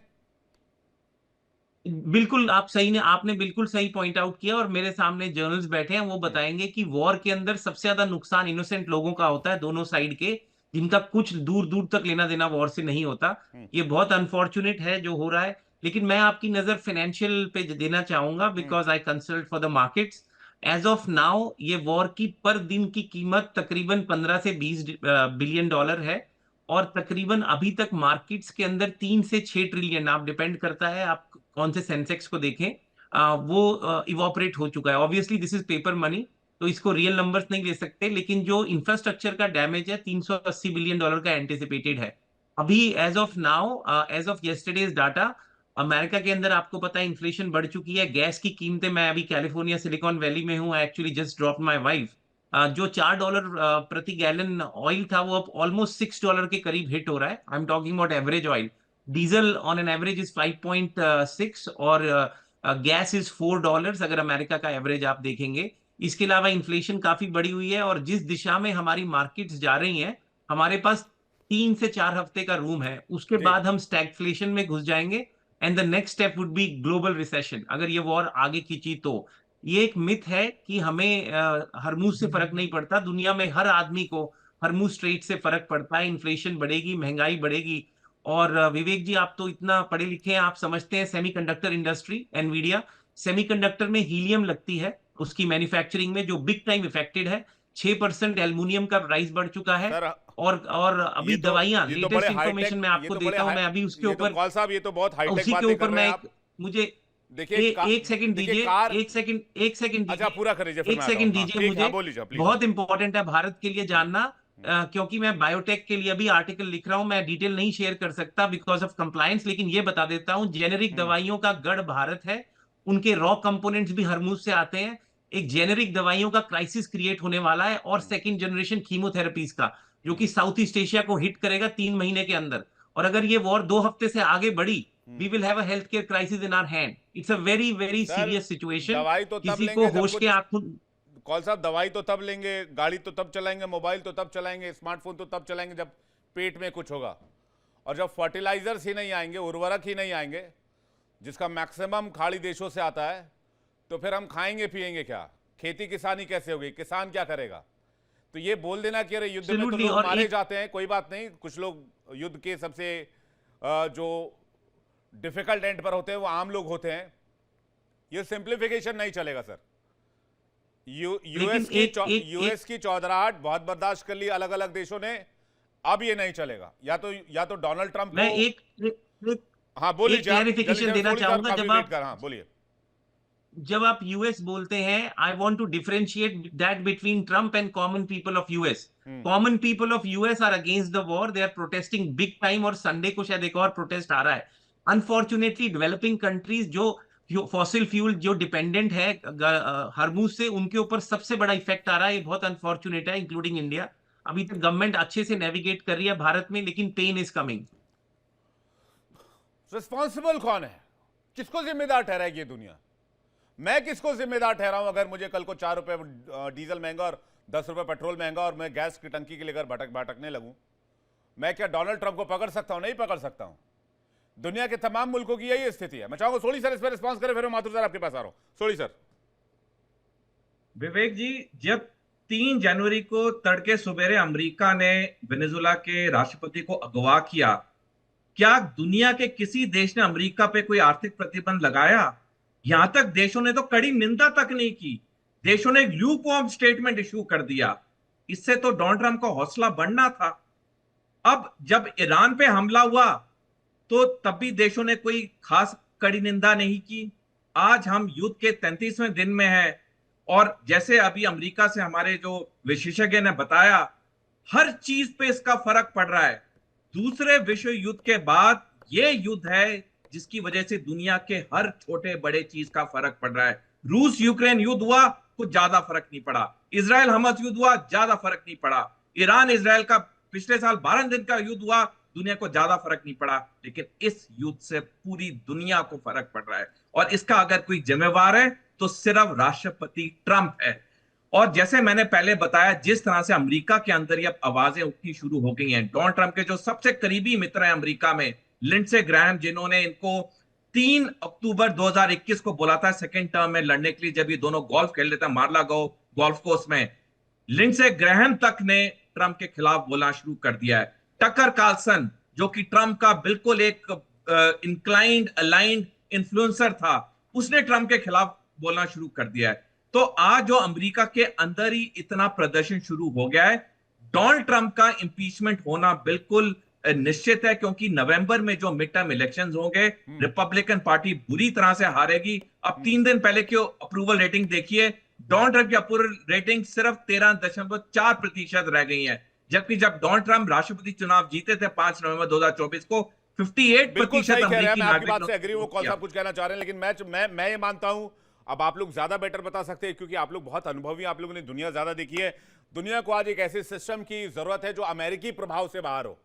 बिल्कुल आप सही ने आपने बिल्कुल सही पॉइंट आउट किया, और मेरे सामने जर्नलिस्ट बैठे हैं, वो बताएंगे कि वॉर के अंदर सबसे ज्यादा नुकसान इनोसेंट लोगों का होता है, दोनों साइड के, जिनका कुछ दूर दूर तक लेना देना वॉर से नहीं होता। ये बहुत अनफॉर्चुनेट है जो हो रहा है। लेकिन मैं आपकी नजर फाइनेंशियल पे देना चाहूंगा, because I consult for the markets. As of now ये वॉर की पर दिन की कीमत तकरीबन 15 से 20 बिलियन डॉलर है। और तकरीबन अभी तक मार्केट्स के अंदर 3 से 6 ट्रिलियन, आप डिपेंड करता है आप कौन से सेंसेक्स को देखें, वो इवोपरेट हो चुका है। Obviously this is paper money, तो इसको रियल नंबर्स नहीं ले सकते, लेकिन जो इंफ्रास्ट्रक्चर का डैमेज है 380 बिलियन डॉलर का एंटिसिपेटेड है। अभी as of now, as of yesterday's data, America के अंदर आपको पता है इन्फ्लेशन बढ़ चुकी है। गैस की कीमतें, मैं अभी कैलिफोर्निया सिलिकॉन वैली में हूँ, actually just drop my wife. जो $4 प्रति गैलन ऑयल था, वो अब ऑलमोस्ट $6 के करीब हिट हो रहा है। I am talking about average oil. Diesel on an average is 5.6, और गैस इज $4 अगर अमेरिका का एवरेज आप देखेंगे। इसके अलावा इन्फ्लेशन काफी बढ़ी हुई है, और जिस दिशा में हमारी मार्केट्स जा रही हैं, हमारे पास 3 से 4 हफ्ते का रूम है, उसके जी। बाद हम स्टैगफ्लेशन में घुस जाएंगे। And the next step would be global recession, अगर ये वॉर आगे खींची तो। ये एक मिथ है कि हमें हरमुज से फर्क नहीं पड़ता। दुनिया में हर आदमी को हरमुज स्ट्रेट से फर्क पड़ता है। इन्फ्लेशन बढ़ेगी, महंगाई बढ़ेगी। और विवेक जी, आप तो इतना पढ़े लिखे हैं, आप समझते हैं सेमीकंडक्टर इंडस्ट्री, एनवीडिया। सेमीकंडक्टर में हीलियम लगती है, उसकी मैन्युफैक्चरिंग में, जो बिग टाइम इफेक्टेड है। 6% एल्युमिनियम का प्राइस बढ़ चुका है। सर, और अभी दवाइयां, ये तो लेटेस्ट बड़े इंफॉर्मेशन मैं ये आपको तो बड़े देता हूं, मैं अभी उसके ये तो ऊपर, कौल साहब, ये तो बहुत हाईटेक उसी के बातें ऊपर कर रहे मैं हैं एक, आप। मुझे देखिए एक सेकंड देखिए, दीजिए, कार। एक सेकंड अच्छा, दीजिए, पूरा कर लीजिए, फिर एक मैं आता हूं। सेकंड हाँ, दीजिए ठीक, हाँ, मुझे। बोलिए प्लीज। बहुत इंपॉर्टेंट है भारत के लिए जानना, क्योंकि मैं बायोटेक के लिए अभी आर्टिकल लिख रहा हूं। मैं डिटेल नहीं शेयर कर सकता बिकॉज ऑफ कंप्लायंस, लेकिन ये बता देता हूं, जेनेरिक दवाइयों का गढ़ भारत है। उनके रॉ कंपोनेंट्स भी हरमुज से आते हैं। एक जेनेरिक दवाइयों का क्राइसिस क्रिएट होने वाला है, और सेकंड जनरेशन कीमोथेरेपीज का, जो कि साउथ ईस्ट एशिया को हिट करेगा 3 महीने के अंदर। और अगर ये वॉर 2 हफ्ते से आगे बढ़ी, we will have a healthcare crisis in our hand. It's a very very sir, serious situation. दवाई तो तब किसी को लेंगे जब होश के कुछ, आंखों, कौल साहब, दवाई तो तब लेंगे, गाड़ी तो तब चलाएंगे, मोबाइल तो तब चलाएंगे, स्मार्टफोन तो तब चलाएंगे जब पेट में कुछ होगा। और जब फर्टिलाइजर्स ही नहीं आएंगे, उर्वरक ही नहीं आएंगे, जिसका मैक्सिमम खाड़ी देशों से आता है, तो फिर हम खाएंगे पिएंगे क्या? खेती किसानी कैसे होगी? किसान क्या करेगा? तो ये बोल देना कि अरे युद्ध में तो Absolutely, लोग और मारे जाते हैं, कोई बात नहीं, कुछ लोग युद्ध के सबसे जो डिफिकल्ट एंड पर होते हैं वो आम लोग होते हैं, ये सिंप्लीफिकेशन नहीं चलेगा सर। यूएस की चौधराहट बहुत बर्दाश्त कर ली अलग अलग देशों ने, अब ये नहीं चलेगा। या तो डोनाल्ड ट्रंप मैं को, हाँ बोलिए, क्लैरिफिकेशन देना चाहूंगा। बोलिए। जब आप यूएस बोलते हैं, I want to differentiate that between Trump and common people of US. Common people of US are against the war, they are protesting big time, और संडे को शायद एक और प्रोटेस्ट आ रहा है। अनफॉर्चुनेटली डेवलपिंग कंट्रीज जो फॉसिल फ्यूल जो डिपेंडेंट है हरमुज से, उनके ऊपर सबसे बड़ा इफेक्ट आ रहा है। ये बहुत अनफॉर्चुनेट है, इंक्लूडिंग इंडिया। अभी तक गवर्नमेंट अच्छे से नेविगेट कर रही है भारत में, लेकिन पेन इज कमिंग। रिस्पॉन्सिबल कौन है? किसको जिम्मेदार ठहराएगी ये दुनिया? मैं किसको जिम्मेदार ठहराऊं अगर मुझे कल को 4 रुपए डीजल महंगा और ₹10 पेट्रोल महंगा और मैं गैस की टंकी के लिए घर भटकने लगूं, मैं क्या डोनाल्ड ट्रंप को पकड़ सकता हूं? नहीं पकड़ सकता हूं। दुनिया के तमाम मुल्कों की यही स्थिति है। मैं चाहूंगा सोली सर इस पर रिस्पॉन्स करें, फिर मैं माथुर सर आपके पास आ रहा हूं। सोली सर। विवेक जी, जब 3 जनवरी को तड़के सुबेरे अमेरिका ने वेनेजुला के राष्ट्रपति को अगवा किया, क्या दुनिया के किसी देश ने अमेरिका पे कोई आर्थिक प्रतिबंध लगाया? यहां तक देशों ने तो कड़ी निंदा तक नहीं की, देशों ने एक ल्यूकवार्म स्टेटमेंट इशू कर दिया। इससे तो डोनाल्ड ट्रंप का हौसला बढ़ना था। अब जब ईरान पे हमला हुआ तो तब भी देशों ने कोई खास कड़ी निंदा नहीं की। आज हम युद्ध के 33वें दिन में हैं और जैसे अभी अमेरिका से हमारे जो विशेषज्ञ ने बताया, हर चीज पे इसका फर्क पड़ रहा है। दूसरे विश्व युद्ध के बाद ये युद्ध है जिसकी वजह से दुनिया के हर छोटे बड़े चीज का फर्क पड़ रहा है। रूस यूक्रेन युद्ध हुआ, कुछ ज्यादा फर्क नहीं पड़ा। इजराइल हमास युद्ध हुआ, ज्यादा फर्क नहीं पड़ा। ईरान इजराइल का पिछले साल 12 दिन का युद्ध हुआ, दुनिया को ज्यादा फर्क नहीं पड़ा। लेकिन इस युद्ध से पूरी दुनिया को फर्क पड़ रहा है और इसका अगर कोई जिम्मेवार है तो सिर्फ राष्ट्रपति ट्रंप है। और जैसे मैंने पहले बताया, जिस तरह से अमेरिका के अंदर ये आवाजें उठनी शुरू हो गई हैं, डोनाल्ड ट्रंप के जो सबसे करीबी मित्र हैं अमेरिका में, लिंडसे ग्राहम, जिन्होंने इनको 3 अक्टूबर 2021 को बोला था सेकेंड टर्म में लड़ने के लिए, जब ये दोनों गोल्फ खेल रहे थे मार्ला गो गोल्फ कोर्स में, लिंडसे ग्राहम तक ने ट्रंप के खिलाफ बोलना शुरू कर दिया है। टकर कार्लसन, जो कि ट्रंप का बिल्कुल एक इंक्लाइंड अलाइंड इन्फ्लुएंसर था, उसने ट्रंप के खिलाफ बोलना शुरू कर दिया है। तो आज जो अमेरिका के अंदर ही इतना प्रदर्शन शुरू हो गया है, डोनाल्ड ट्रंप का इंपीचमेंट होना बिल्कुल निश्चित है, क्योंकि नवंबर में जो मिड टर्म इलेक्शंस होंगे, रिपब्लिकन पार्टी बुरी तरह से हारेगी। अब 3 दिन पहले की अप्रूवल रेटिंग देखिए, डोनाल्ड ट्रंप की अप्रूवल रेटिंग सिर्फ 13.4% रह गई है, जबकि जब डोनाल्ड ट्रंप राष्ट्रपति चुनाव जीते थे 5 नवंबर 2024 को, 58% अमेरिकी नागरिकों से एग्री। वो कौन सा कुछ कहना चाह रहे हैं, लेकिन मैं ये मानता हूं, अब आप लोग ज्यादा बेटर बता सकते हैं क्योंकि आप लोग बहुत अनुभवी, आप लोगों ने दुनिया ज्यादा देखी है। दुनिया को आज एक ऐसे सिस्टम की जरूरत है जो अमेरिकी प्रभाव से बाहर हो,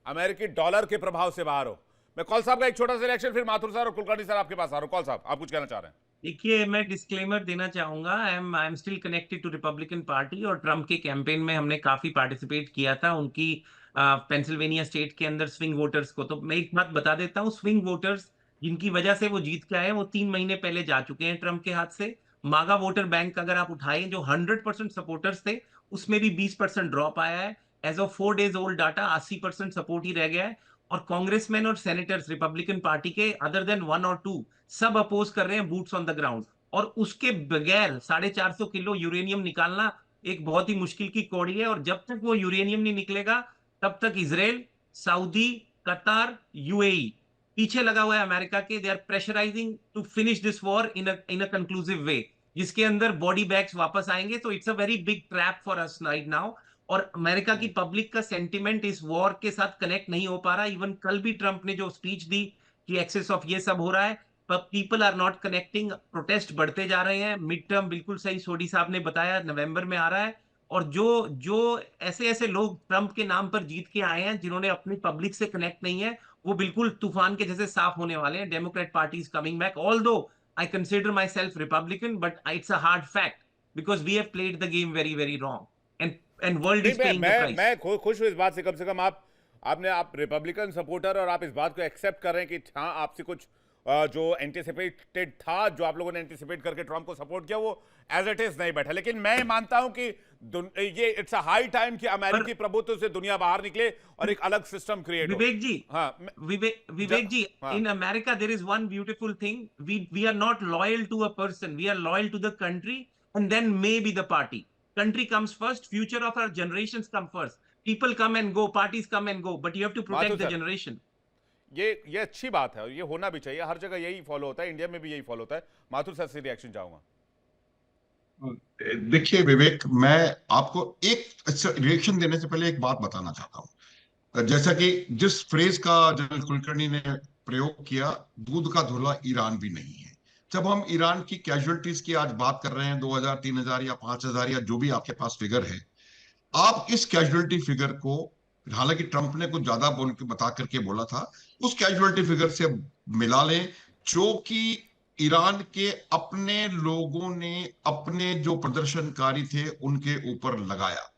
अमेरिकी डॉलर के प्रभाव से बाहर हो। मैं कौल साहब का एक छोटा सा रिएक्शन, फिर माथुर सर और कुलकर्णी सर आपके पास आ रहा हूं। कौल साहब, आप कुछ कहना चाह रहे हैं? देखिए, मैं डिस्क्लेमर देना चाहूंगा, I am still connected to Republican Party और ट्रम्प के कैंपेन में हमने काफी पार्टिसिपेट किया था उनकी पेंसिल्वेनिया स्टेट के अंदर स्विंग वोटर्स को। तो मैं एक बात बता देता हूँ, स्विंग वोटर्स जिनकी वजह से वो जीत के आए, वो 3 महीने पहले जा चुके हैं ट्रम्प के हाथ से। मागा वोटर बैंक अगर आप उठाएं, जो 100% सपोर्टर्स थे, उसमें भी 20% ड्रॉप आया है। Age of 4 days old data 80% support ही रह गया है। और कांग्रेसमैन और सेनेटर्स रिपब्लिकन पार्टी के, अदर देन 1 और 2, सब अपोज कर रहे हैं बूट्स ऑन द ग्राउंड। और उसके बगैर 450 किलो यूरेनियम निकालना एक बहुत ही मुश्किल की कौड़ी है। और जब तक वो यूरेनियम नहीं निकलेगा, तब तक इजराइल, सऊदी, कतार, यूएई पीछे लगा हुआ है अमेरिका के। They are pressurising to finish this war in a conclusive way, जिसके अंदर बॉडी बैग्स वापस आएंगे। तो it's a very big trap for us right now. और अमेरिका की पब्लिक का सेंटिमेंट इस वॉर के साथ कनेक्ट नहीं हो पा रहा। इवन कल भी ट्रंप ने जो स्पीच दी कि एक्सेस ऑफ ये सब हो रहा है, पर people are not connecting. Protest बढ़ते जा रहे हैं। मिड टर्म, बिल्कुल सही सोडी साहब ने बताया, नवंबर में आ रहा है। और जो ऐसे लोग ट्रंप के नाम पर जीत के आए हैं, जिन्होंने अपनी पब्लिक से कनेक्ट नहीं है, वो बिल्कुल तूफान के जैसे साफ होने वाले हैं। Democrat party is coming back, although I consider myself Republican, but it's a hard fact because we have played the game very, very wrong, and world is paying the price. मैं खुश हूं इस बात से, कम से कम आप रिपब्लिकन सपोर्टर और आप इस बात को एक्सेप्ट कर रहे हैं कि हाँ, आपसे कुछ जो एंटिसिपेटेड था, जो आप लोगों ने एंटिसिपेट करके ट्रंप को सपोर्ट किया, वो एज इट इज नहीं बैठा। लेकिन मैं मानता हूं कि ये इट्स अ हाई टाइम कि अमेरिकी प्रभुत्व से दुनिया बाहर निकले और एक अलग सिस्टम क्रिएट हो। विवेक जी, विवेक जी, in America there is one beautiful thing. We are not loyal to a person. We are loyal to the country, and then maybe the party. Country comes first. Future of our generations come first. People come and go, parties come and go, but you have to protect the generation. ये अच्छी बात है और ये होना भी चाहिए। हर जगह यही फॉलो होता है, इंडिया में भी यही फॉलो होता है। माथुर सर से रिएक्शन चाहूंगा। देखिए विवेक, मैं आपको एक रिएक्शन देने से पहले एक बात बताना चाहता हूं। जैसा कि जिस फ्रेज का जनरल कुलकर्णी ने प्रयोग किया, दूध का धुला ईरान भी नहीं है। जब हम ईरान की कैजुअलिटीज की आज बात कर रहे हैं, 2000, 3000 या 5000 या जो भी आपके पास फिगर है, आप इस कैजुअलिटी फिगर को, हालांकि ट्रंप ने कुछ ज्यादा बोल के बता करके बोला था, उस कैजुअलिटी फिगर से मिला लें, जो कि ईरान के अपने लोगों ने अपने जो प्रदर्शनकारी थे उनके ऊपर लगाया।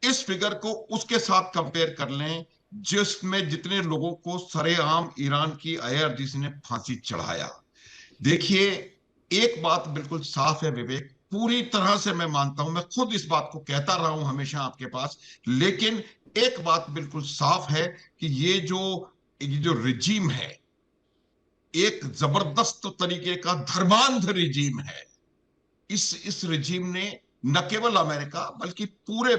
इस फिगर को उसके साथ कंपेयर कर लें जिसमें जितने लोगों को सरेआम ईरान की आईआरजीसी ने फांसी चढ़ाया। देखिए, एक बात बिल्कुल साफ है विवेक, पूरी तरह से मैं मानता हूं, मैं खुद इस बात को कहता रहा हूं हमेशा आपके पास, लेकिन एक बात बिल्कुल साफ है कि ये जो रिजीम है, एक जबरदस्त तरीके का धर्मांध रिजीम है। इस रिजीम ने न केवल अमेरिका बल्कि पूरे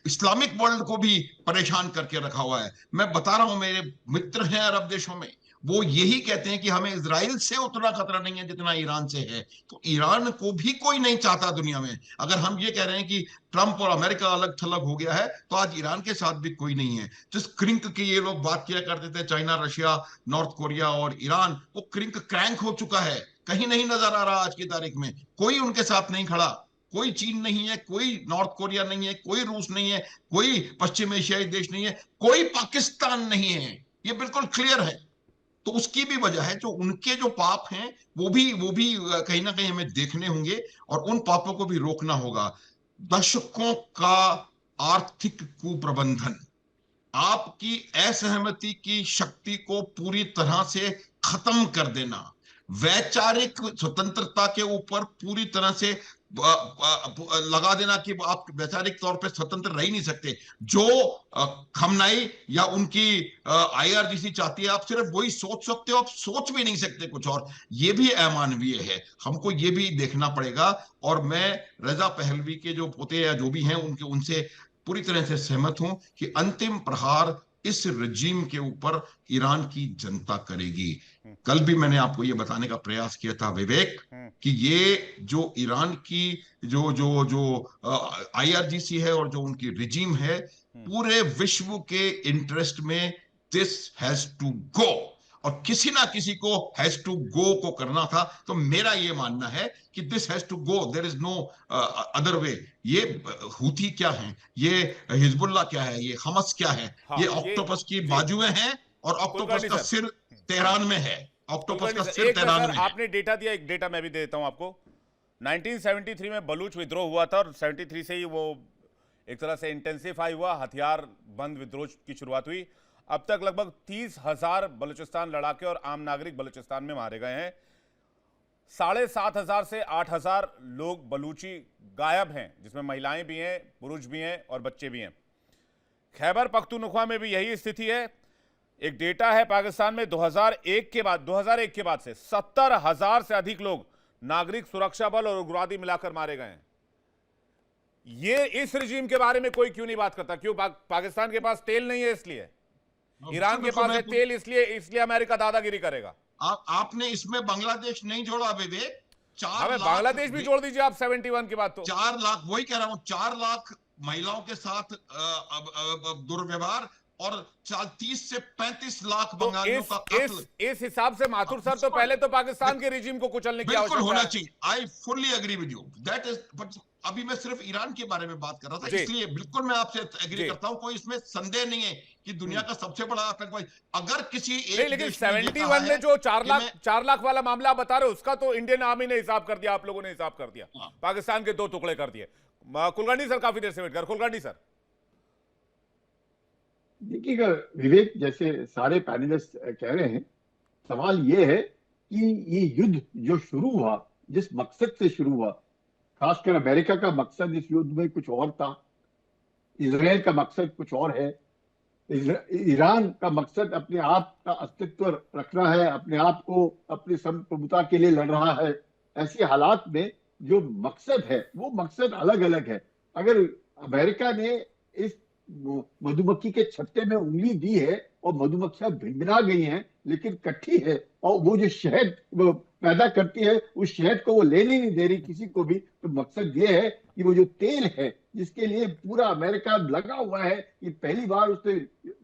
इस्लामिक वर्ल्ड को भी परेशान करके रखा हुआ है। मैं बता रहा हूं, मेरे मित्र हैं अरब देशों में, वो यही कहते हैं कि हमें इजराइल से उतना खतरा नहीं है जितना ईरान से है। तो ईरान को भी कोई नहीं चाहता दुनिया में। अगर हम ये कह रहे हैं कि ट्रंप और अमेरिका अलग थलग हो गया है, तो आज ईरान के साथ भी कोई नहीं है। जिस क्रिंक की ये लोग बात किया करते थे, चाइना, रशिया, नॉर्थ कोरिया और ईरान, वो क्रिंक क्रैंक हो चुका है, कहीं नहीं नजर आ रहा आज की तारीख में। कोई उनके साथ नहीं खड़ा, कोई चीन नहीं है, कोई नॉर्थ कोरिया नहीं है, कोई रूस नहीं है, कोई पश्चिम एशियाई देश नहीं है, कोई पाकिस्तान नहीं है। ये बिल्कुल क्लियर है। तो उसकी भी वजह है, जो उनके जो पाप हैं वो भी कहीं ना कहीं हमें देखने होंगे और उन पापों को भी रोकना होगा। दशकों का आर्थिक कुप्रबंधन, आपकी असहमति की शक्ति को पूरी तरह से खत्म कर देना, वैचारिक स्वतंत्रता के ऊपर पूरी तरह से लगा देना कि आप वैचारिक तौर पे स्वतंत्र रह ही नहीं सकते। जो खमनाई या उनकी आईआरजीसी चाहती है, आप सिर्फ वही सोच सकते हो, आप सोच भी नहीं सकते कुछ और। ये भी अमानवीय है, हमको ये भी देखना पड़ेगा। और मैं रजा पहलवी के जो पोते या जो भी हैं उनसे पूरी तरह से सहमत हूं कि अंतिम प्रहार इस रजीम के ऊपर ईरान की जनता करेगी। कल भी मैंने आपको यह बताने का प्रयास किया था विवेक, कि ये जो ईरान की जो जो जो आईआरजीसी है और जो उनकी रिजीम है, पूरे विश्व के इंटरेस्ट में दिस हैज टू गो, और किसी ना किसी को हैज टू गो को करना था। तो मेरा ये मानना है कि this has to go, there is no other way. ये हूथी क्या है, ये हिजबुल्ला क्या है, ये हमस क्या है, हाँ, ये ये ऑक्टोपस की जी, बाजुएं हैं और ऑक्टोपस कुलकर्णी का सर। सिर तेहरान में है। ऑक्टोपस कुलकर्णी का सर, सिर एक तेहरान सर में है। आपने डेटा दिया, एक डेटा मैं भी दे देता हूं आपको। 1973 में बलूच विद्रोह हुआ था और 73 से ही वो एक तरह से इंटेंसिफाई हुआ, हथियार बंद विद्रोह की शुरुआत हुई। अब तक लगभग 30,000 बलूचिस्तान लड़ाके और आम नागरिक बलूचिस्तान में मारे गए हैं। 7,500 से 8,000 लोग बलूची गायब हैं, जिसमें महिलाएं भी हैं, पुरुष भी हैं और बच्चे भी हैं। खैबर पख्तूनख्वा में भी यही स्थिति है। एक डेटा है पाकिस्तान में 2001 के बाद से 70,000 से अधिक लोग नागरिक सुरक्षा बल और उग्रवादी मिलाकर मारे गए हैं। ये इस रिजीम के बारे में कोई क्यों नहीं बात करता? क्यों? पाकिस्तान के पास तेल नहीं है इसलिए, ईरान के पास है तेल इसलिए अमेरिका दादागिरी करेगा। आपने इसमें बांग्लादेश नहीं जोड़ा विवेक। 4 लाख बांग्लादेश भी जोड़ दीजिए आप 71 के बाद। तो 4 लाख, वही कह रहा हूं, 4 लाख महिलाओं के साथ दुर्व्यवहार और 30 से 35 लाख तो बंगालियों का कत्ल। इस हिसाब से माथुर सर, तो पहले तो पाकिस्तान के रिजीम को कुचलने की बिल्कुल आवश्यकता होना है। चाहिए। I fully agree with you, that is, but अभी मैं सिर्फ ईरान के बारे में बात कर रहा था, इसलिए बिल्कुल मैं आपसे एग्री करता हूं, कोई इसमें संदेह नहीं है कि दुनिया का सबसे बड़ा आतंकवादी अगर किसी एक लेकिन देश ने ये 71 कहा में है जो कि 4 लाख वाला मामला आप बता रहे हो, उसका तो इंडियन आर्मी ने हिसाब कर दिया, आप लोगों ने हिसाब कर दिया, पाकिस्तान के 2 टुकड़े कर दिए। कुलकर्णी सर काफी देर से वेट कर। कुलकर्णी सर, देखिएगा विवेक, जैसे सारे पैनलिस्ट कह रहे हैं, सवाल ये है कि ये युद्ध जो शुरू हुआ, जिस मकसद से शुरू हुआ, खासकर अमेरिका का मकसद इस युद्ध में कुछ और था, इजराइल का मकसद कुछ और है, ईरान का मकसद अपने आप का अस्तित्व रखना है, अपने आप को अपनी संप्रभुता के लिए लड़ रहा है। ऐसे हालात में जो मकसद है वो मकसद अलग अलग है। अगर अमेरिका ने इस मधुमक्खी के छत्ते में उंगली दी है और मधुमक्खियां भिनभिना गई हैं, लेकिन इकट्ठी है, और वो जो शहद वो पैदा करती है उस शहद को वो लेने नहीं दे रही किसी को भी, तो मकसद ये है कि वो जो तेल है जिसके लिए पूरा अमेरिका लगा हुआ है, कि पहली बार उसने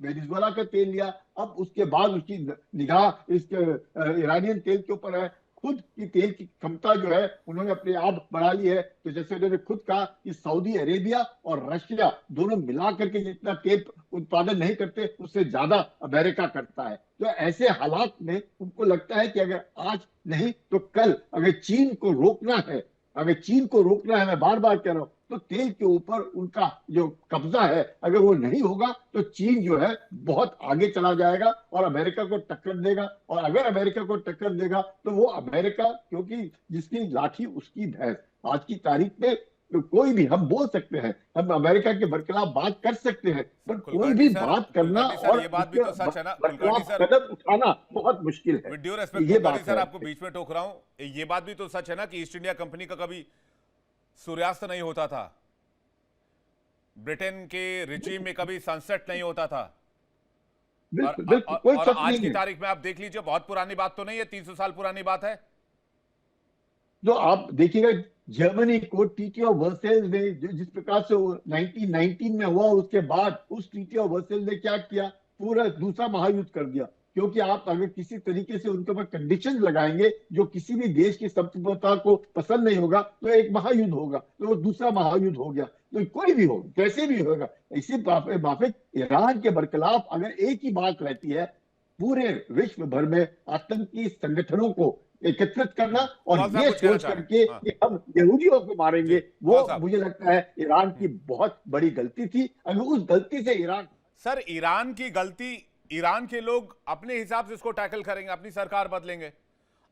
वेनेजुएला का तेल लिया, अब उसके बाद उसकी निगाह इस ईरानियन तेल के ऊपर है, खुद की तेल की क्षमता जो है उन्होंने अपने आप बढ़ा ली है। तो जैसे उन्होंने खुद कहा कि सऊदी अरेबिया और रशिया दोनों मिला करके जितना तेल उत्पादन नहीं करते उससे ज्यादा अमेरिका करता है। तो ऐसे हालात में उनको लगता है कि अगर आज नहीं तो कल अगर चीन को रोकना है, अगर चीन को रोकना है, मैं बार बार कह रहा हूं, तो तेल के ऊपर उनका जो कब्जा है अगर वो नहीं होगा तो चीन जो है बहुत आगे चला जाएगा और अमेरिका को टक्कर देगा। और अगर अमेरिका को टक्कर देगा तो वो अमेरिका, क्योंकि जिसकी लाठी उसकी भैंस, आज की तारीख में तो कोई भी, हम बोल सकते हैं, हम अमेरिका के बरखिलाफ बात कर सकते हैं, पर कोई भी बात करना और ये बात भी तो सच है ना कुलकर्णी बरखिलाफ सर, कदम उठाना बहुत मुश्किल है। विद ड्यू रेस्पेक्ट ये कुलकर्णी बात सर, है। आपको बीच में टोक रहा हूं, ये बात भी तो सच है ना कि ईस्ट इंडिया कंपनी का कभी सूर्यास्त नहीं होता था, ब्रिटेन के रिजीम में कभी सनसेट नहीं होता था। बिल्कुल बिल्कुल, कोई और शक आज नहीं की है। तारीख में आप देख लीजिए, बहुत पुरानी बात तो नहीं है, 300 साल पुरानी बात है। जो आप देखिएगा जर्मनी को ट्रीटी ऑफ वर्सेल्स ने जिस प्रकार से 1919 में हुआ, उसके बाद उस ट्रीटी ऑफ वर्सेल्स ने क्या किया, पूरा दूसरा महायुद्ध कर दिया। क्योंकि आप अगर किसी तरीके से उनके ऊपर कंडीशन लगाएंगे जो किसी भी देश की संप्रभुता को पसंद नहीं होगा तो एक महायुद्ध होगा, तो वो दूसरा महायुद्ध हो गया। तो कोई भी हो, कैसे भी होगा, इसी माफिक ईरान के बरखिलाफ अगर एक ही बात रहती है, पूरे विश्व भर में आतंकी संगठनों को एकत्रित करना और कौन सा ये कुछ कहना सोच चाह रहे करके हैं? हाँ। कि हम यहूदियों को मारेंगे, वो कौन सा? मुझे लगता है ईरान की बहुत बड़ी गलती थी। अगर उस गलती से ईरान, सर ईरान की गलती, ईरान के लोग अपने हिसाब से इसको टैकल करेंगे, अपनी सरकार बदलेंगे।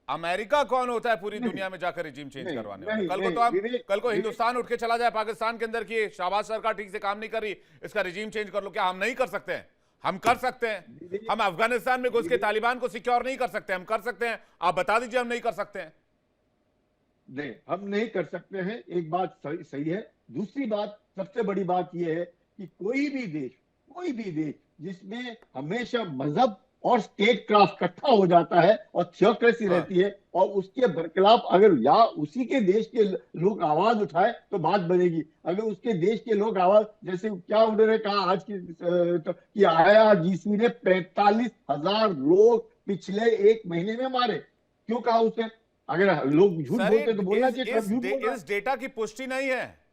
अमेरिका कौन होता है पूरी दुनिया में जाकर रिजीम चेंज नहीं, करवाने वाला? नहीं, कल को नहीं, तो हम, विवेक, कल को विवेक, हिंदुस्तान उठ के चला जाए पाकिस्तान के अंदर की शाहबाज सरकार ठीक से काम नहीं कर रही, इसका रिजीम चेंज कर लो, क्या हम नहीं कर सकते हैं? हम कर सकते हैं। हम अफगानिस्तान में घुस के तालिबान को सिक्योर नहीं कर सकते, हम कर सकते हैं। आप बता दीजिए हम नहीं कर सकते हैं। नहीं, हम नहीं कर सकते हैं, एक बात सही है। दूसरी बात, सबसे बड़ी बात यह है कि कोई भी देश जिसमें हमेशा मजहब और स्टेट क्राफ्ट इकट्ठा हो जाता है और थियोक्रेसी रहती है, और उसके बरखिलाफ अगर या उसी के देश के लोग आवाज उठाए तो बात बनेगी। अगर उसके देश के लोग आवाज, जैसे क्या उन्होंने कहा आज की कि IRGC ने 45,000 लोग पिछले एक महीने में मारे, क्यों कहा उसने? अगर लोग झूठ सर, बोलते तो बोलना चाहिए, ट्रम्प झूठ बोल रहा है। इस डेटा की पुष्टि नहीं है।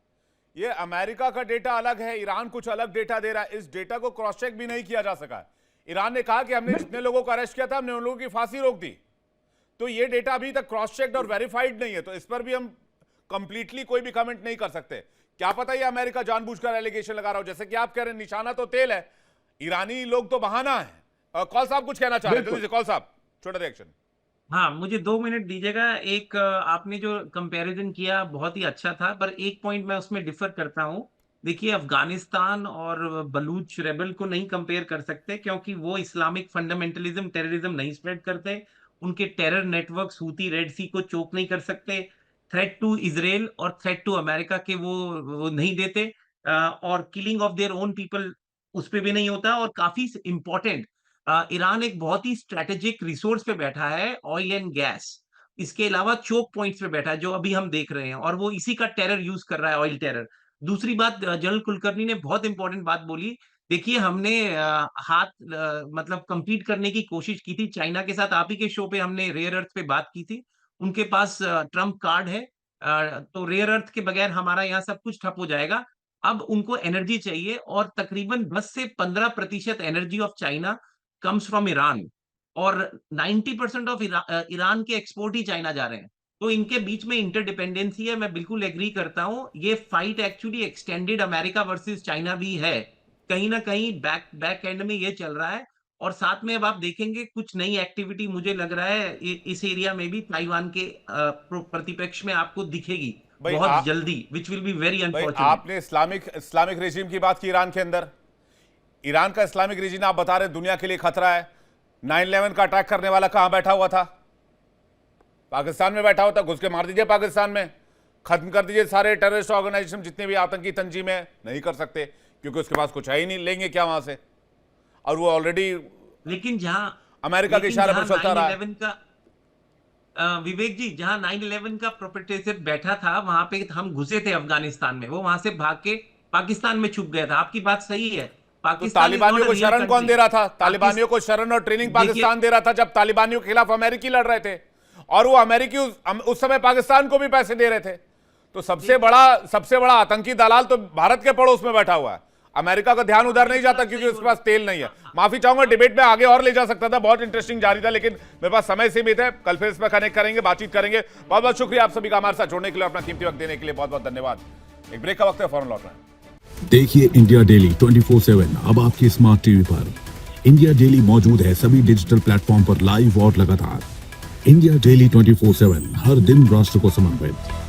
ये अमेरिका का डेटा अलग है, ईरान कुछ अलग डेटा दे रहा है। इस डेटा को क्रॉस चेक भी नहीं किया जा सका है। ईरान ने कहा कि हमने जितने लोगों को अरेस्ट किया था हमने उन लोगों की फांसी रोक दी। तो ये डेटा अभी तक क्रॉस चेक्ड और वेरीफाइड नहीं है, तो इस पर भी हम कंप्लीटली कोई भी कमेंट नहीं कर सकते। क्या पता ये अमेरिका जानबूझकर एलिगेशन लगा रहा हो, जैसे कि आप कह रहे हैं निशाना तो तेल है, ईरानी लोग तो बहाना है। कौल साहब कुछ कहना चाह रहे हैं, जल्दी से कौल साहब, छोटा रिएक्शन। हाँ, मुझे 2 मिनट दीजिएगा। एक आपने जो कंपैरिजन किया बहुत ही अच्छा था, पर एक पॉइंट मैं उसमें डिफर करता हूँ। देखिए, अफगानिस्तान और बलूच रेबल को नहीं कंपेयर कर सकते, क्योंकि वो इस्लामिक फंडामेंटलिज्म, टेररिज्म नहीं स्प्रेड करते। उनके टेरर नेटवर्क्स हूती रेड सी को चोक नहीं कर सकते। थ्रेट टू इजराइल और थ्रेट टू अमेरिका के वो नहीं देते, और killing of their own people उस पर भी नहीं होता। और काफी इंपॉर्टेंट, ईरान एक बहुत ही स्ट्रेटेजिक रिसोर्स पे बैठा है, ऑयल एंड गैस। इसके अलावा चोक पॉइंट्स पे बैठा है जो अभी हम देख रहे हैं, और वो इसी का टेरर यूज कर रहा है, ऑयल टेरर। दूसरी बात, जनरल कुलकर्णी ने बहुत इंपॉर्टेंट बात बोली। देखिए, हमने मतलब compete करने की कोशिश की थी चाइना के साथ। आप ही के शो पे हमने रेयर अर्थ पे बात की थी। उनके पास ट्रम्प कार्ड है, तो रेयर अर्थ के बगैर हमारा यहाँ सब कुछ ठप हो जाएगा। अब उनको एनर्जी चाहिए, और तकरीबन 10 से 15% energy of China comes from Iran, और 90% ऑफ ईरान के एक्सपोर्ट ही चाइना जा रहे हैं। तो इनके बीच में इंटरडिपेंडेंसी है, मैं बिल्कुल एग्री करता हूं। ये fight actually extended America versus China भी है, कहीं ना कहीं बैक एंड में ये चल रहा है। और साथ में अब आप देखेंगे कुछ नई एक्टिविटी, मुझे लग रहा है इस एरिया में भी ताइवान के प्रतिपक्ष में आपको दिखेगी बहुत जल्दी, which will be very unfortunate. आपने इस्लामिक रेजिम की बात की ईरान के अंदर। ईरान का इस्लामिक रेजिम आप बता रहे दुनिया के लिए खतरा है। 9/11 का अटैक करने वाला कहां बैठा हुआ था? पाकिस्तान में बैठा होता। घुस के मार दीजिए पाकिस्तान में, खत्म कर दीजिए सारे टेररिस्ट ऑर्गेनाइजेशन, जितने भी आतंकी तंजीमें। नहीं कर सकते क्योंकि उसके पास कुछ है ही नहीं, लेंगे क्या वहां से? और वो ऑलरेडी लेकिन जहां अमेरिका के इशारे पर चलता रहा। 9/11 का विवेक जी, जहां 9/11 का परपेट्रेटर बैठा था, वहां पे हम घुसे थे अफगानिस्तान में, वो वहां से भाग के पाकिस्तान में छुप गया था। आपकी बात सही है। तो तालिबानियों को शरण कौन दे रहा था? तालिबानियों को शरण और ट्रेनिंग पाकिस्तान दे रहा था जब तालिबानियों के खिलाफ अमेरिकी लड़ रहे थे। और वो अमेरिकी उस समय पाकिस्तान को भी पैसे दे रहे थे। तो सबसे बड़ा आतंकी दलाल तो भारत के पड़ोस में बैठा हुआ है। अमेरिका का ध्यान उधर नहीं जाता क्योंकि उसके पास तेल नहीं है। माफी चाहूंगा, डिबेट में आगे और ले जा सकता था, बहुत इंटरेस्टिंग जारी था, लेकिन मेरे पास समय सीमित है। कल फिर इस पर कनेक्ट करेंगे, बातचीत करेंगे। बहुत बहुत शुक्रिया आप सभी का हमारे साथ जुड़ने के लिए, अपना कीमती वक्त देने के लिए बहुत बहुत धन्यवाद। एक ब्रेक का वक्त है, फौरन लौट रहे हैं। देखिए इंडिया डेली 24/7 अब आपकी स्मार्ट टीवी पर। इंडिया डेली मौजूद है सभी डिजिटल प्लेटफॉर्म पर लाइव और लगातार। इंडिया डेली 24/7 हर दिन राष्ट्र को समर्पित।